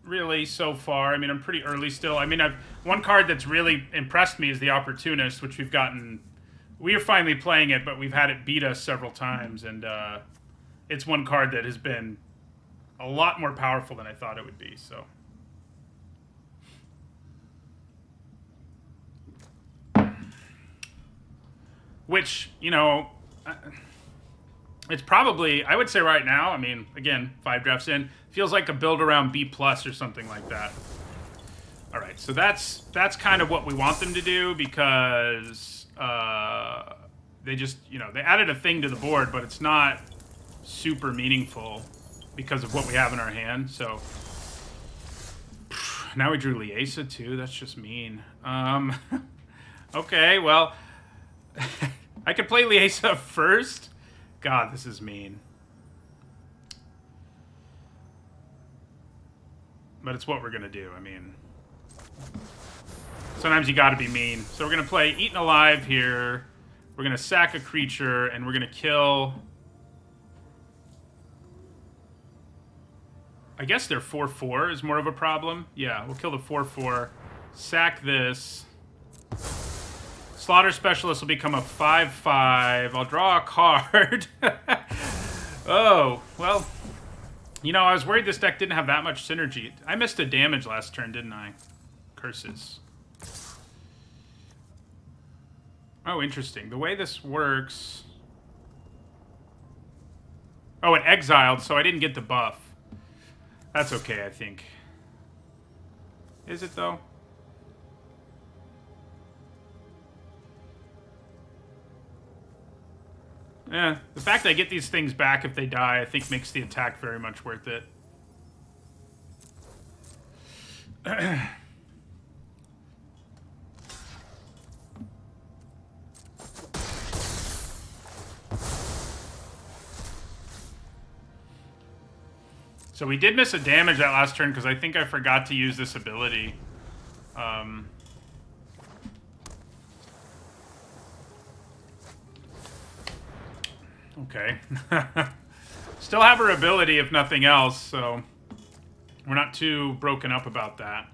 really so far. I mean, I'm pretty early still. I mean, one card that's really impressed me is the Opportunist, which we've gotten... We are finally playing it, but we've had it beat us several times, and it's one card that has been a lot more powerful than I thought it would be, so... Which, you know... It's probably, I would say right now, I mean, again, 5 drafts in, feels like a build around B+ or something like that. All right, so that's kind of what we want them to do, because they just, you know, they added a thing to the board, but it's not super meaningful because of what we have in our hand. So now we drew Liesa too. That's just mean. Okay, well, I could play Liesa first. God, this is mean. But it's what we're going to do. I mean, sometimes you got to be mean. So we're going to play Eaten Alive here. We're going to sack a creature, and we're going to kill... I guess their 4/4 is more of a problem. Yeah, we'll kill the 4/4. Sack this. Slaughter Specialist will become a 5/5. I'll draw a card. Oh, well, you know, I was worried this deck didn't have that much synergy. I missed a damage last turn, didn't I? Curses. Oh, interesting. The way this works... Oh, it exiled, so I didn't get the buff. That's okay, I think. Is it, though? Yeah, the fact that I get these things back if they die, I think makes the attack very much worth it. So we did miss a damage that last turn because I think I forgot to use this ability. Okay. Still have her ability, if nothing else, so we're not too broken up about that.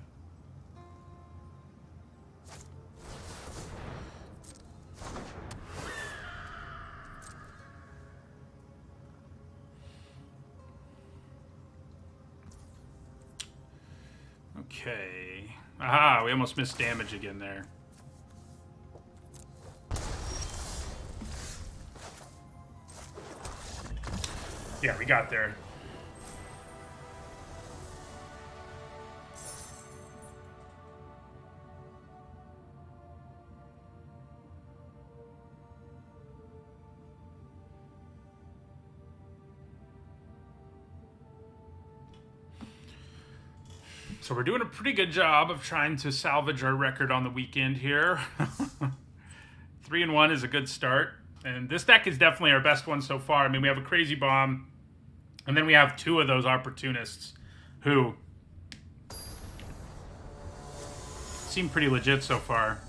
Okay. Aha, we almost missed damage again there. Yeah, we got there. So we're doing a pretty good job of trying to salvage our record on the weekend here. 3-1 is a good start. And this deck is definitely our best one so far. I mean, we have a Crazy Bomb, and then we have 2 of those Opportunists who seem pretty legit so far.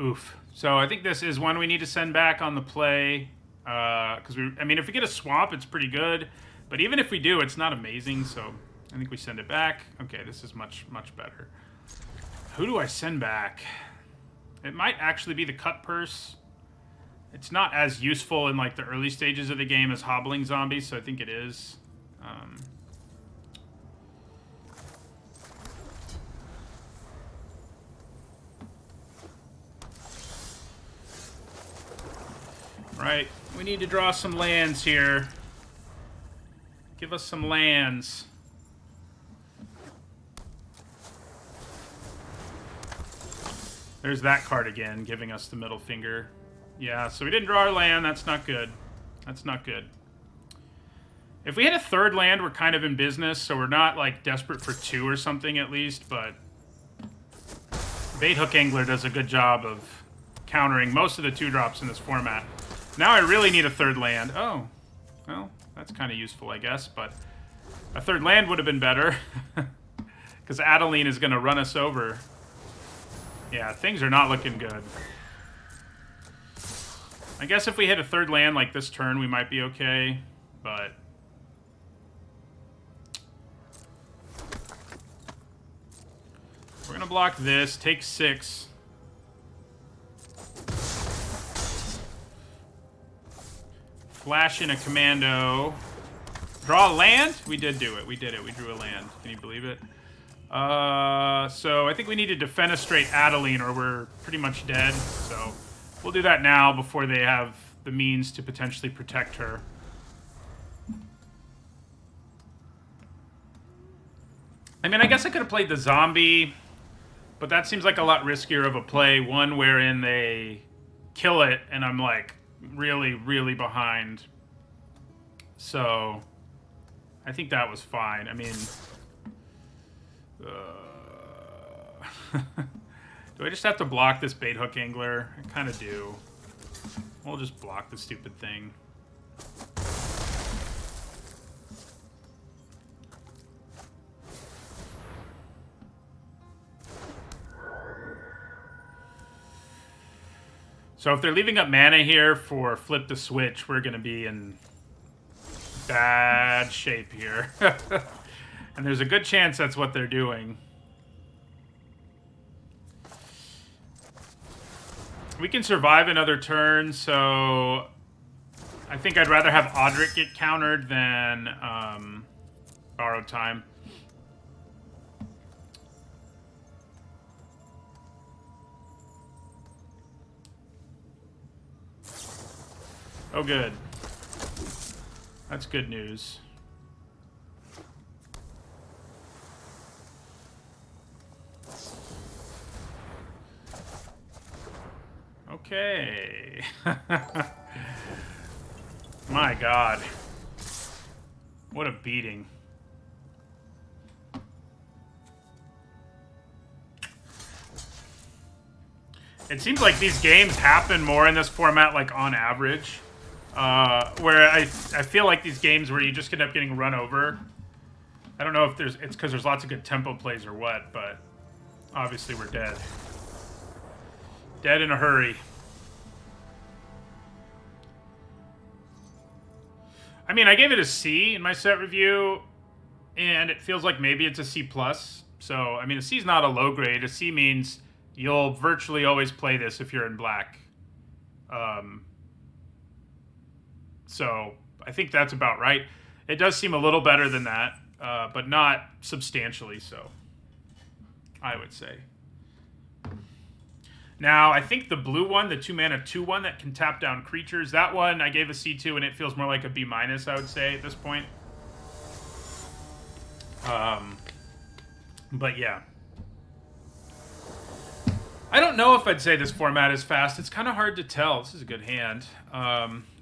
Oof. So I think this is one we need to send back on the play. Because I mean, if we get a swamp, it's pretty good. But even if we do, it's not amazing. So I think we send it back. Okay, this is much, much better. Who do I send back? It might actually be the Cut Purse. It's not as useful in like the early stages of the game as Hobbling Zombies, so I think it is. Right, we need to draw some lands here. Give us some lands. There's that card again, giving us the middle finger. Yeah, so we didn't draw our land. That's not good. That's not good. If we hit a third land, we're kind of in business, so we're not, like, desperate for 2 or something at least, but Bait Hook Angler does a good job of countering most of the 2-drops in this format. Now I really need a third land. Oh, well, that's kind of useful, I guess, but a third land would have been better, because Adeline is going to run us over. Yeah, things are not looking good. I guess if we hit a third land like this turn, we might be okay, but... we're going to block this, take 6. Flash in a commando. Draw a land? We did do it. We did it. We drew a land. Can you believe it? So I think we need to defenestrate Adeline or we're pretty much dead. So we'll do that now before they have the means to potentially protect her. I mean, I guess I could have played the zombie, but that seems like a lot riskier of a play. One wherein they kill it and I'm like really, really behind. So I think that was fine. I mean... do I just have to block this Bait Hook Angler? I kind of do. We'll just block the stupid thing. So if they're leaving up mana here for Flip the Switch, we're going to be in bad shape here. And there's a good chance that's what they're doing. We can survive another turn, so I think I'd rather have Audric get countered than Borrowed Time. Oh, good. That's good news. Okay. My God. What a beating. It seems like these games happen more in this format, like on average. Where I feel like these games where you just end up getting run over. I don't know if it's because there's lots of good tempo plays or what, but obviously we're dead. Dead in a hurry. I mean, I gave it a C in my set review, and it feels like maybe it's a C+. So, I mean, a C is not a low grade. A C means you'll virtually always play this if you're in black. So, I think that's about right. It does seem a little better than that, but not substantially so, I would say. Now, I think the blue one, the 2-mana 2-1 that can tap down creatures, that one I gave a C2 and it feels more like a B-, I would say, at this point. But yeah. I don't know if I'd say this format is fast. It's kind of hard to tell. This is a good hand.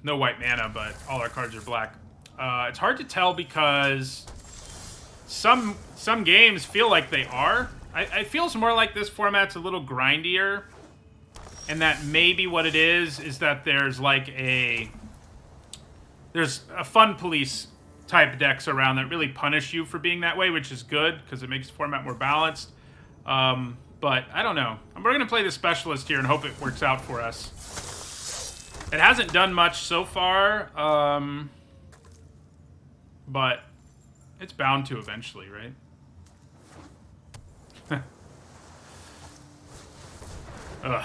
No white mana, but all our cards are black. It's hard to tell because some games feel like they are. It feels more like this format's a little grindier. And that maybe what it is that there's like there's a fun police type decks around that really punish you for being that way, which is good because it makes the format more balanced. But I don't know. We're going to play the specialist here and hope it works out for us. It hasn't done much so far, but it's bound to eventually, right? Ugh.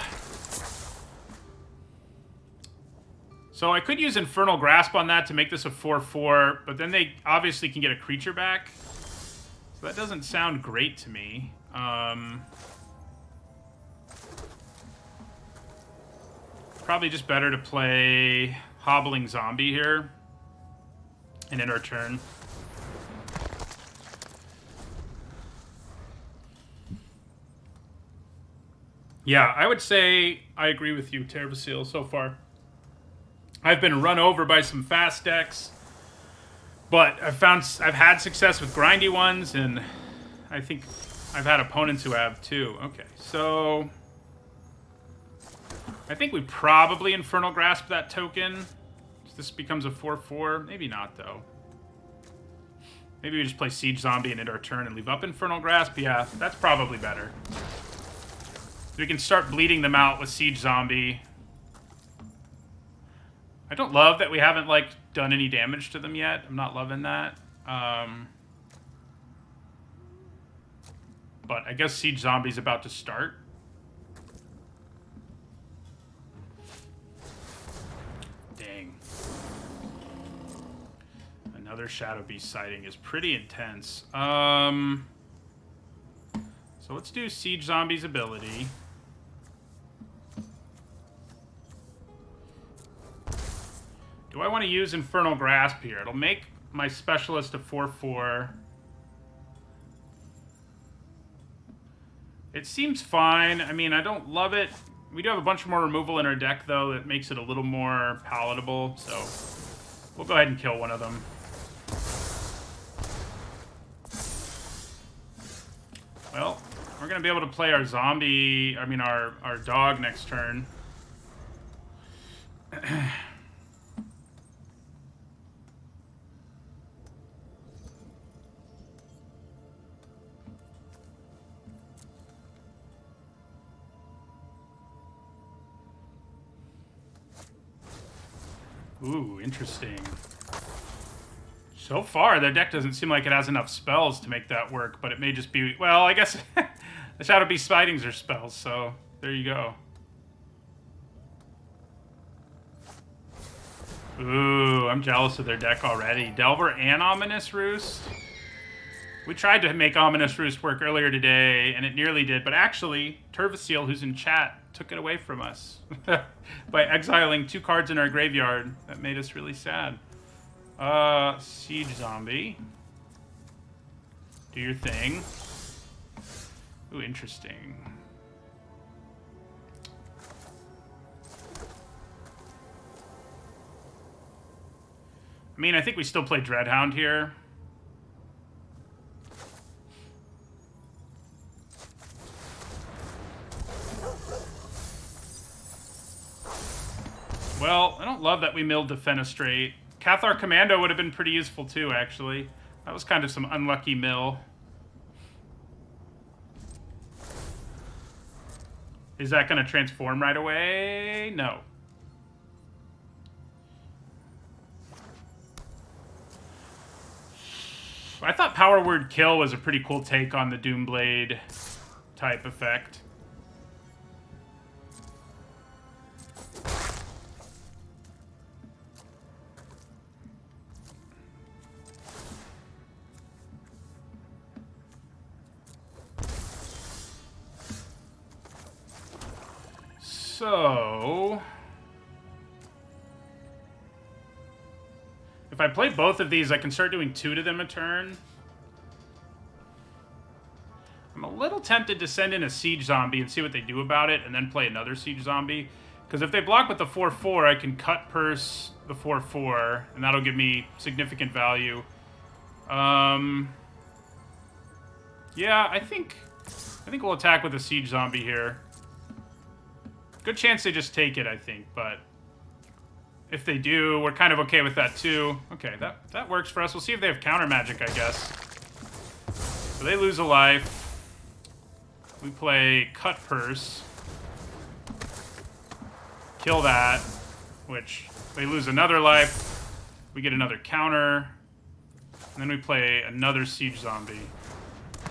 So I could use Infernal Grasp on that to make this a 4/4, but then they obviously can get a creature back. So that doesn't sound great to me. Probably just better to play Hobbling Zombie here and end our turn. Yeah, I would say I agree with you, Tervasil, so far. I've been run over by some fast decks, but I've had success with grindy ones, and I think I've had opponents who have too. Okay, so I think we probably Infernal Grasp that token. This becomes a 4/4. Maybe not, though. Maybe we just play Siege Zombie and end our turn and leave up Infernal Grasp. Yeah, that's probably better. We can start bleeding them out with Siege Zombie. I don't love that we haven't, like, done any damage to them yet. I'm not loving that. But I guess Siege Zombie's about to start. Dang. Another Shadow Beast sighting is pretty intense. So let's do Siege Zombie's ability. Do I want to use Infernal Grasp here? It'll make my Specialist a 4/4. It seems fine. I mean, I don't love it. We do have a bunch more removal in our deck, though, that makes it a little more palatable. So we'll go ahead and kill one of them. Well, we're going to be able to play our zombie, our dog next turn. Ooh, interesting. So far, their deck doesn't seem like it has enough spells to make that work, but it may just be... Well, I guess the Shadow Beast Sightings are spells, so there you go. Ooh, I'm jealous of their deck already. Delver and Ominous Roost? We tried to make Ominous Roost work earlier today, and it nearly did, but actually, Tervasil, who's in chat, took it away from us by exiling 2 cards in our graveyard. That made us really sad. Siege Zombie. Do your thing. Ooh, interesting. I mean, I think we still play Dreadhound here. Well, I don't love that we milled Defenestrate. Cathar Commando would have been pretty useful too, actually. That was kind of some unlucky mill. Is that going to transform right away? No. I thought Power Word Kill was a pretty cool take on the Doomblade type effect. So, if I play both of these, I can start doing 2 to them a turn. I'm a little tempted to send in a Siege Zombie and see what they do about it, and then play another Siege Zombie. Because if they block with the 4/4, I can cut Purse the 4/4, and that'll give me significant value. Yeah, I think we'll attack with a Siege Zombie here. Good chance they just take it, I think, but if they do, we're kind of okay with that too. Okay, that works for us. We'll see if they have counter magic, I guess. So they lose a life. We play Cut Purse. Kill that, which they lose another life. We get another counter. And then we play another Siege Zombie. I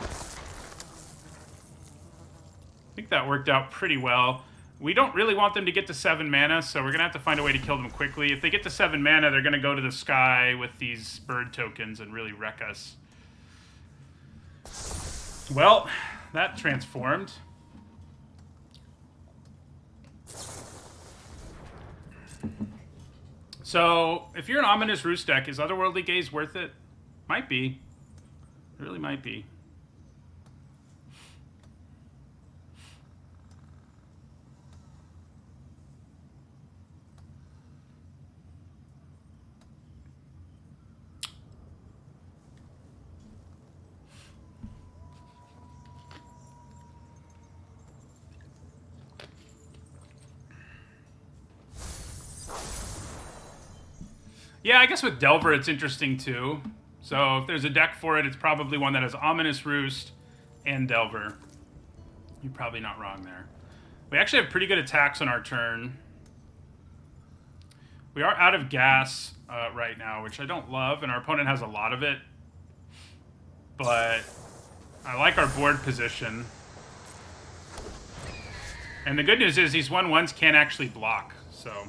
think that worked out pretty well. We don't really want them to get to 7 mana, so we're going to have to find a way to kill them quickly. If they get to 7 mana, they're going to go to the sky with these bird tokens and really wreck us. Well, that transformed. So, if you're an Ominous Roost deck, is Otherworldly Gaze worth it? Might be. It really might be. Yeah, I guess with Delver it's interesting too. So if there's a deck for it, it's probably one that has Ominous Roost and Delver. You're probably not wrong there. We actually have pretty good attacks on our turn. We are out of gas right now, which I don't love, and our opponent has a lot of it. But I like our board position. And the good news is these 1/1s can't actually block, so...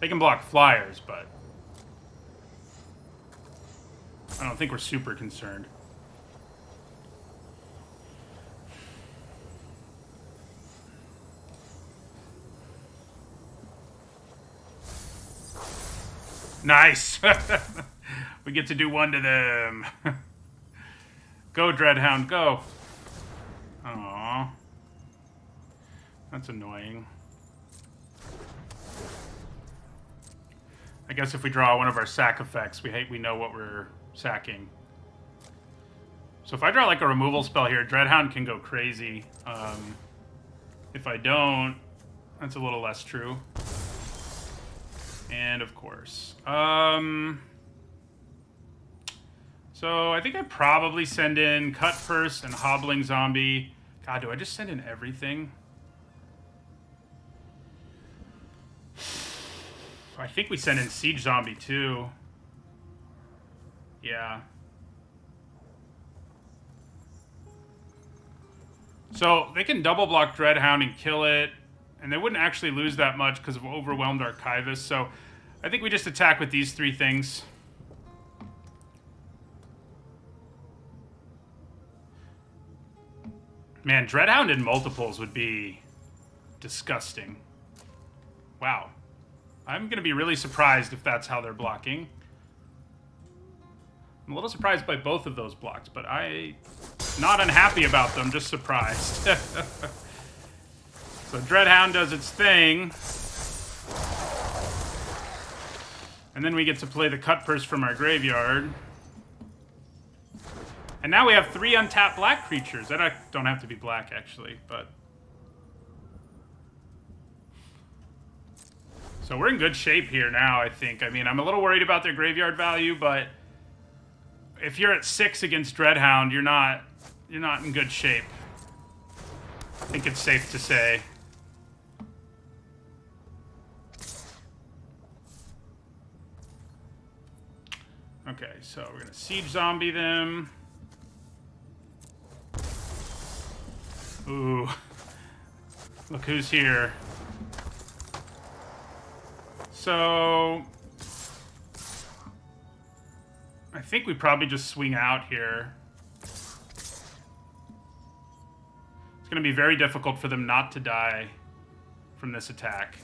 They can block flyers, but... I don't think we're super concerned. Nice! We get to do one to them. Go, Dreadhound, go. Aww. That's annoying. I guess if we draw one of our sack effects, we know what we're sacking. So if I draw like a removal spell here, Dreadhound can go crazy. If I don't, that's a little less true. And of course. So I think I probably send in Cut Purse and Hobbling Zombie. God, do I just send in everything? I think we send in Siege Zombie too. Yeah. So they can double block Dreadhound and kill it, and they wouldn't actually lose that much because of Overwhelmed Archivist. So I think we just attack with these three things. Man, Dreadhound in multiples would be disgusting. Wow. I'm going to be really surprised if that's how they're blocking. I'm a little surprised by both of those blocks, but I'm not unhappy about them, just surprised. So Dreadhound does its thing. And then we get to play the Cut Purse from our graveyard. And now we have 3 untapped black creatures. That don't have to be black, actually, but... So we're in good shape here now, I think. I mean, I'm a little worried about their graveyard value, but if you're at 6 against Dreadhound, you're not in good shape. I think it's safe to say. Okay, so we're gonna Siege Zombie them. Ooh. Look who's here. So I think we probably just swing out here. It's going to be very difficult for them not to die from this attack.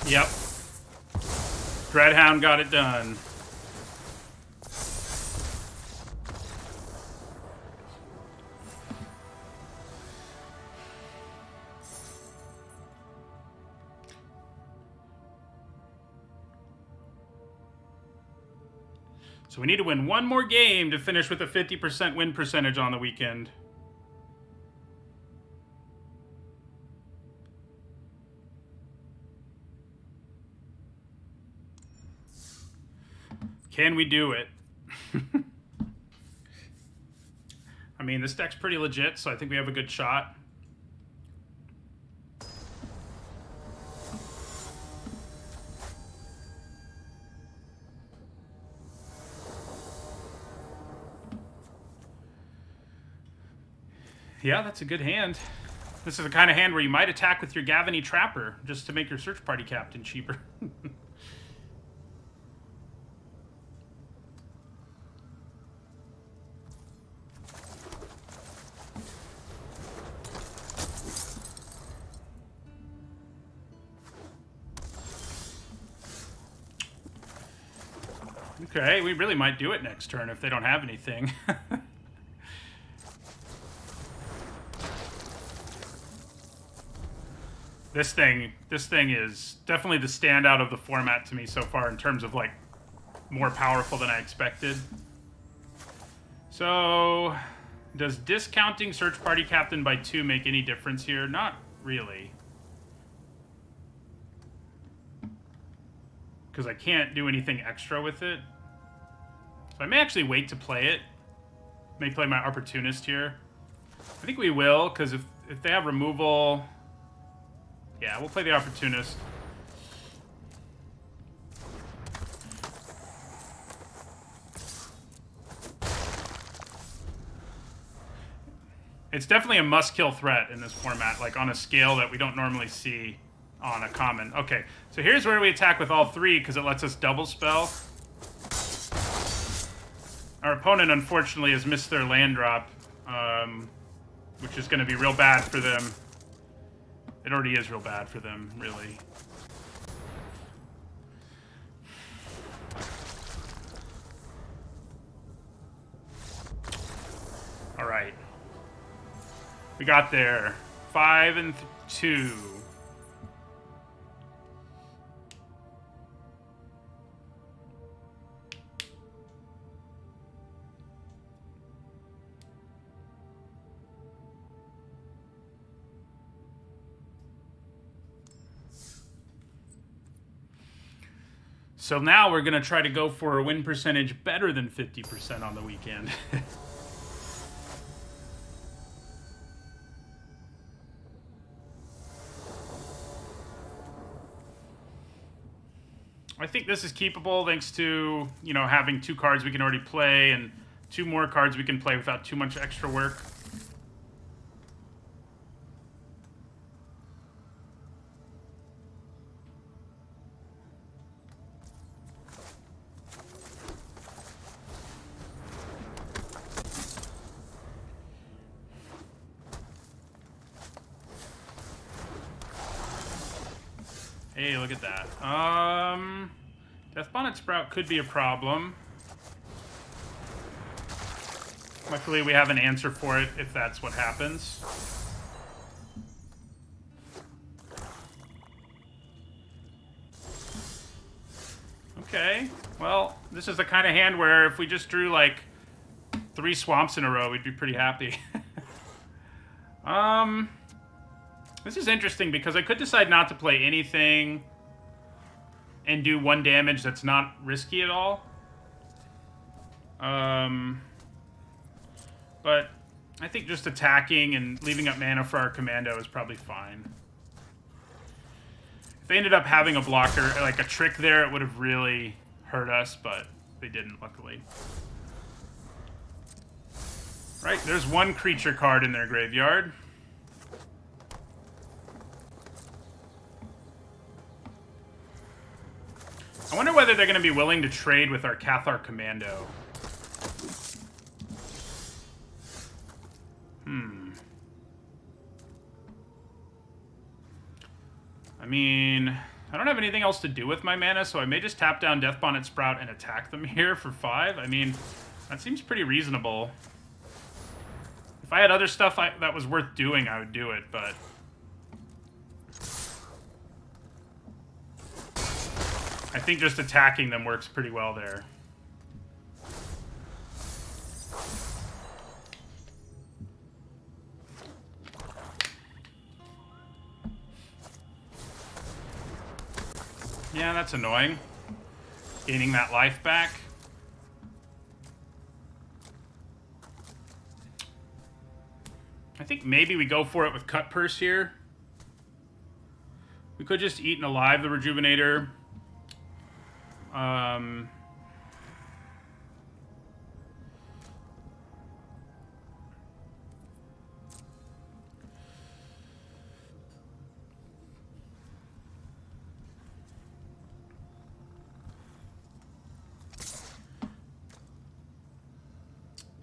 Yep. Dreadhound got it done. So we need to win one more game to finish with a 50% win percentage on the weekend. Can we do it? I mean, this deck's pretty legit, so I think we have a good shot. Yeah, that's a good hand. This is the kind of hand where you might attack with your Gavany Trapper just to make your Search Party Captain cheaper. Okay, we really might do it next turn if they don't have anything. This thing is definitely the standout of the format to me so far in terms of like more powerful than I expected. So, does discounting Search Party Captain by 2 make any difference here? Not really. Because I can't do anything extra with it. So I may actually wait to play it. May play my Opportunist here. I think we will, because if they have removal... Yeah, we'll play the Opportunist. It's definitely a must-kill threat in this format, like on a scale that we don't normally see on a common. Okay, so here's where we attack with all 3, because it lets us double spell. Our opponent, unfortunately, has missed their land drop, which is going to be real bad for them. It already is real bad for them, really. All right. We got there. 5 and 2. So now we're going to try to go for a win percentage better than 50% on the weekend. I think this is keepable thanks to, you know, having 2 cards we can already play and 2 more cards we can play without too much extra work. Hey, look at that. Death Bonnet Sprout could be a problem. Luckily, we have an answer for it if that's what happens. Okay. Well, this is the kind of hand where if we just drew, like, 3 swamps in a row, we'd be pretty happy. This is interesting because I could decide not to play anything and do 1 damage that's not risky at all. But I think just attacking and leaving up mana for our commando is probably fine. If they ended up having a blocker, like a trick there, it would have really hurt us, but they didn't, luckily. Right, there's 1 creature card in their graveyard. I wonder whether they're going to be willing to trade with our Cathar Commando. I mean, I don't have anything else to do with my mana, so I may just tap down Death Bonnet Sprout and attack them here for 5. I mean, that seems pretty reasonable. If I had other stuff that was worth doing, I would do it, but... I think just attacking them works pretty well there. Yeah, that's annoying. Gaining that life back. I think maybe we go for it with Cut Purse here. We could just eat and alive the Rejuvenator.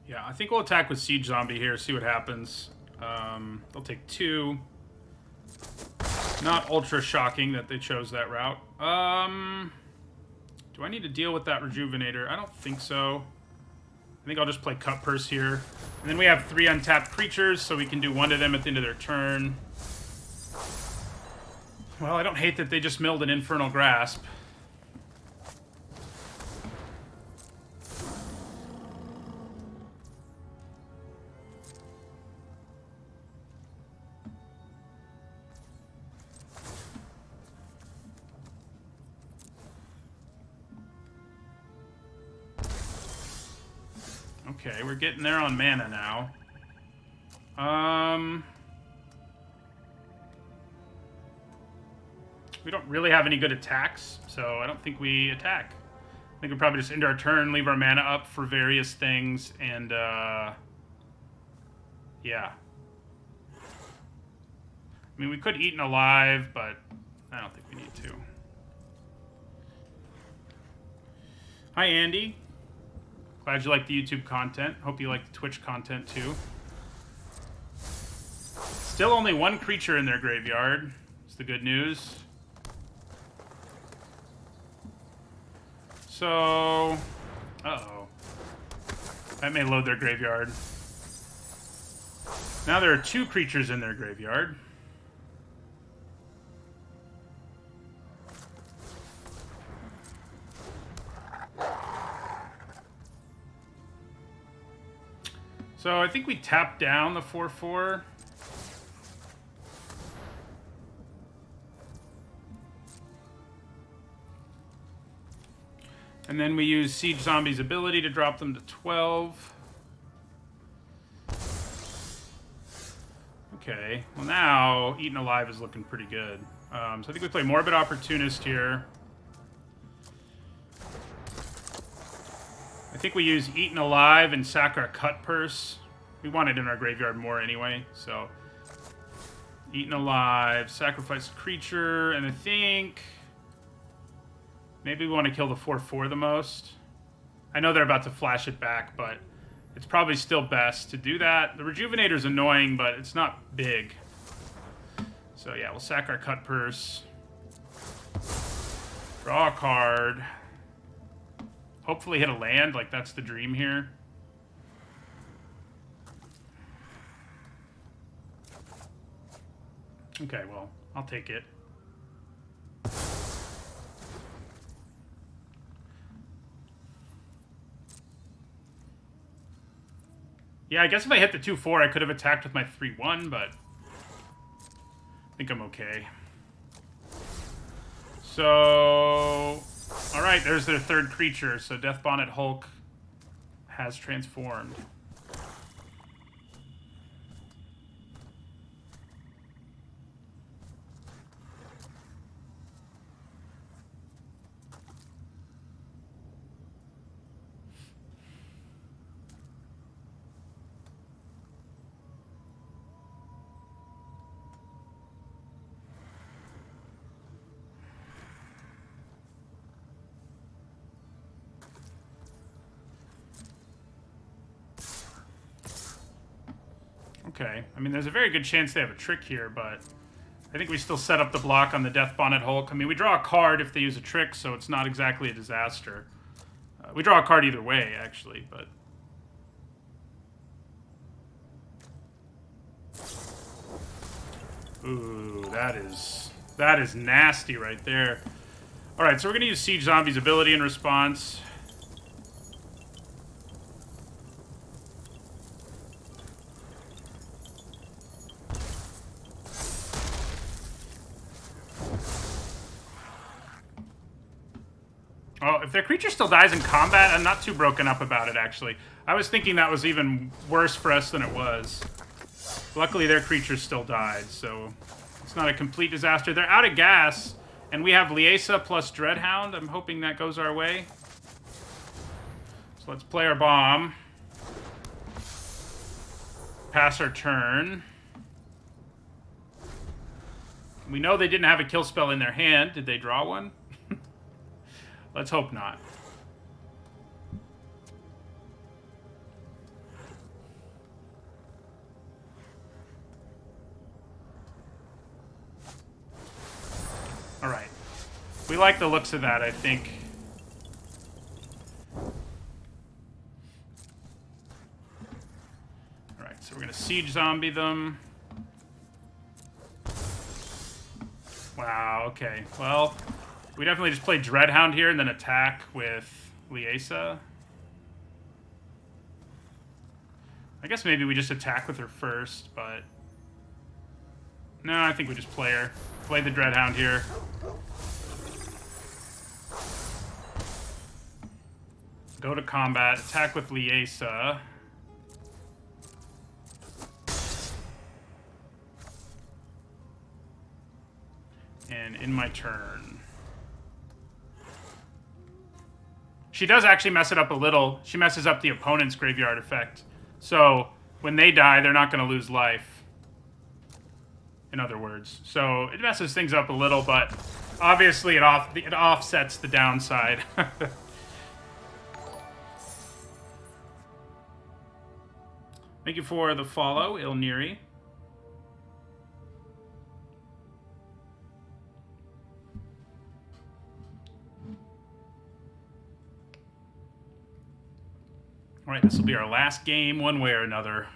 Yeah, I think we'll attack with Siege Zombie here, see what happens. They'll take 2. Not ultra shocking that they chose that route. Do I need to deal with that Rejuvenator? I don't think so. I think I'll just play Cut Purse here. And then we have 3 untapped creatures, so we can do 1 to them at the end of their turn. Well, I don't hate that they just milled an Infernal Grasp. Okay, we're getting there on mana now. We don't really have any good attacks, so I don't think we attack. I think we probably just end our turn, leave our mana up for various things, and, yeah. I mean, we could Eaten Alive, but I don't think we need to. Hi, Andy. Glad you like the YouTube content. Hope you like the Twitch content, too. Still only one creature in their graveyard. It's the good news. So... Uh-oh. That may load their graveyard. Now there are 2 creatures in their graveyard. So I think we tap down the 4/4. And then we use Siege Zombie's ability to drop them to 12. Okay, well now Eaten Alive is looking pretty good. So I think we play Morbid Opportunist here. I think we use Eaten Alive and sack our Cut Purse. We want it in our graveyard more anyway, so... Eaten Alive, sacrifice a creature, and I think... Maybe we want to kill the 4/4 the most. I know they're about to flash it back, but it's probably still best to do that. The Rejuvenator's annoying, but it's not big. So yeah, we'll sack our Cut Purse. Draw a card. Hopefully hit a land, like that's the dream here. Okay, well, I'll take it. Yeah, I guess if I hit the 2/4, I could have attacked with my 3/1, but I think I'm okay. So, alright, there's their 3rd creature. So Death Bonnet Hulk has transformed. Okay, I mean, there's a very good chance they have a trick here, but I think we still set up the block on the Death Bonnet Hulk. I mean, we draw a card if they use a trick, so it's not exactly a disaster. We draw a card either way, actually, but... Ooh, that is nasty right there. Alright, so we're going to use Siege Zombie's ability in response. Oh, if their creature still dies in combat, I'm not too broken up about it, actually. I was thinking that was even worse for us than it was. Luckily, their creature still died, so it's not a complete disaster. They're out of gas, and we have Liesa plus Dreadhound. I'm hoping that goes our way. So let's play our bomb. Pass our turn. We know they didn't have a kill spell in their hand. Did they draw one? Let's hope not. All right. We like the looks of that, I think. All right, so we're going to Siege Zombie them. Wow, Wow, okay. Well, we definitely just play Dreadhound here and then attack with Liesa. I guess maybe we just attack with her first, but... No, I think we just play her. Play the Dreadhound here. Go to combat, attack with Liesa. And in my turn... She does actually mess it up a little. She messes up the opponent's graveyard effect. So, when they die, they're not going to lose life. In other words. So, it messes things up a little, but obviously it offsets the downside. Thank you for the follow, Ilniri. All right, this will be our last game, one way or another.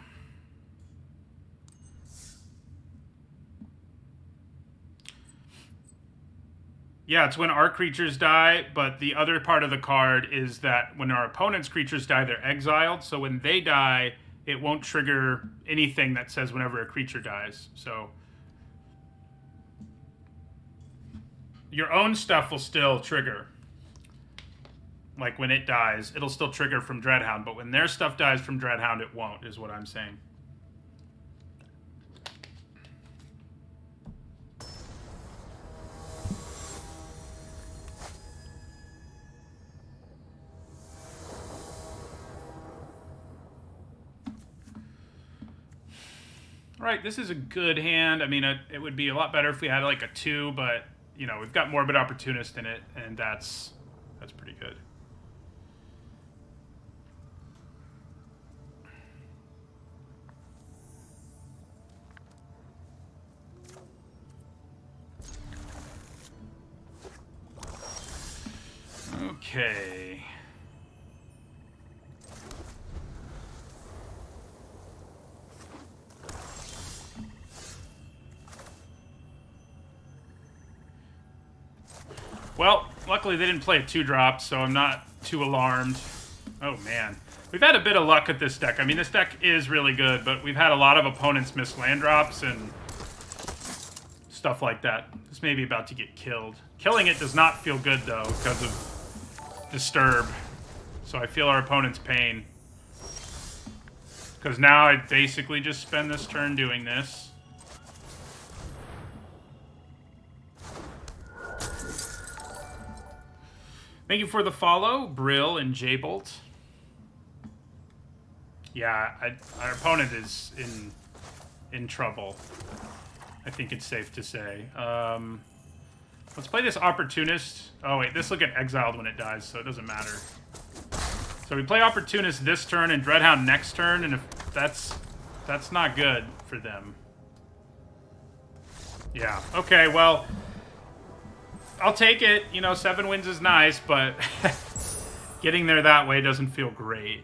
Yeah, it's when our creatures die, but the other part of the card is that when our opponent's creatures die, they're exiled. So when they die, it won't trigger anything that says whenever a creature dies. So your own stuff will still trigger. Like, when it dies, it'll still trigger from Dreadhound, but when their stuff dies from Dreadhound, it won't, is what I'm saying. All right, this is a good hand. I mean, it would be a lot better if we had, like, a 2, but, you know, we've got Morbid Opportunist in it, and that's pretty good. Okay. Well, luckily they didn't play a 2-drop, so I'm not too alarmed. Oh, man. We've had a bit of luck with this deck. I mean, this deck is really good, but we've had a lot of opponents miss land drops and stuff like that. This may be about to get killed. Killing it does not feel good, though, because of Disturb. So I feel our opponent's pain. Because now I basically just spend this turn doing this. Thank you for the follow, Brill and J-Bolt. Yeah, our opponent is in trouble. I think it's safe to say. Let's play this Opportunist. Oh, wait, this will get exiled when it dies, so it doesn't matter. So we play Opportunist this turn and Dreadhound next turn, and if that's not good for them. Yeah, okay, well... I'll take it. You know, 7 wins is nice, but getting there that way doesn't feel great.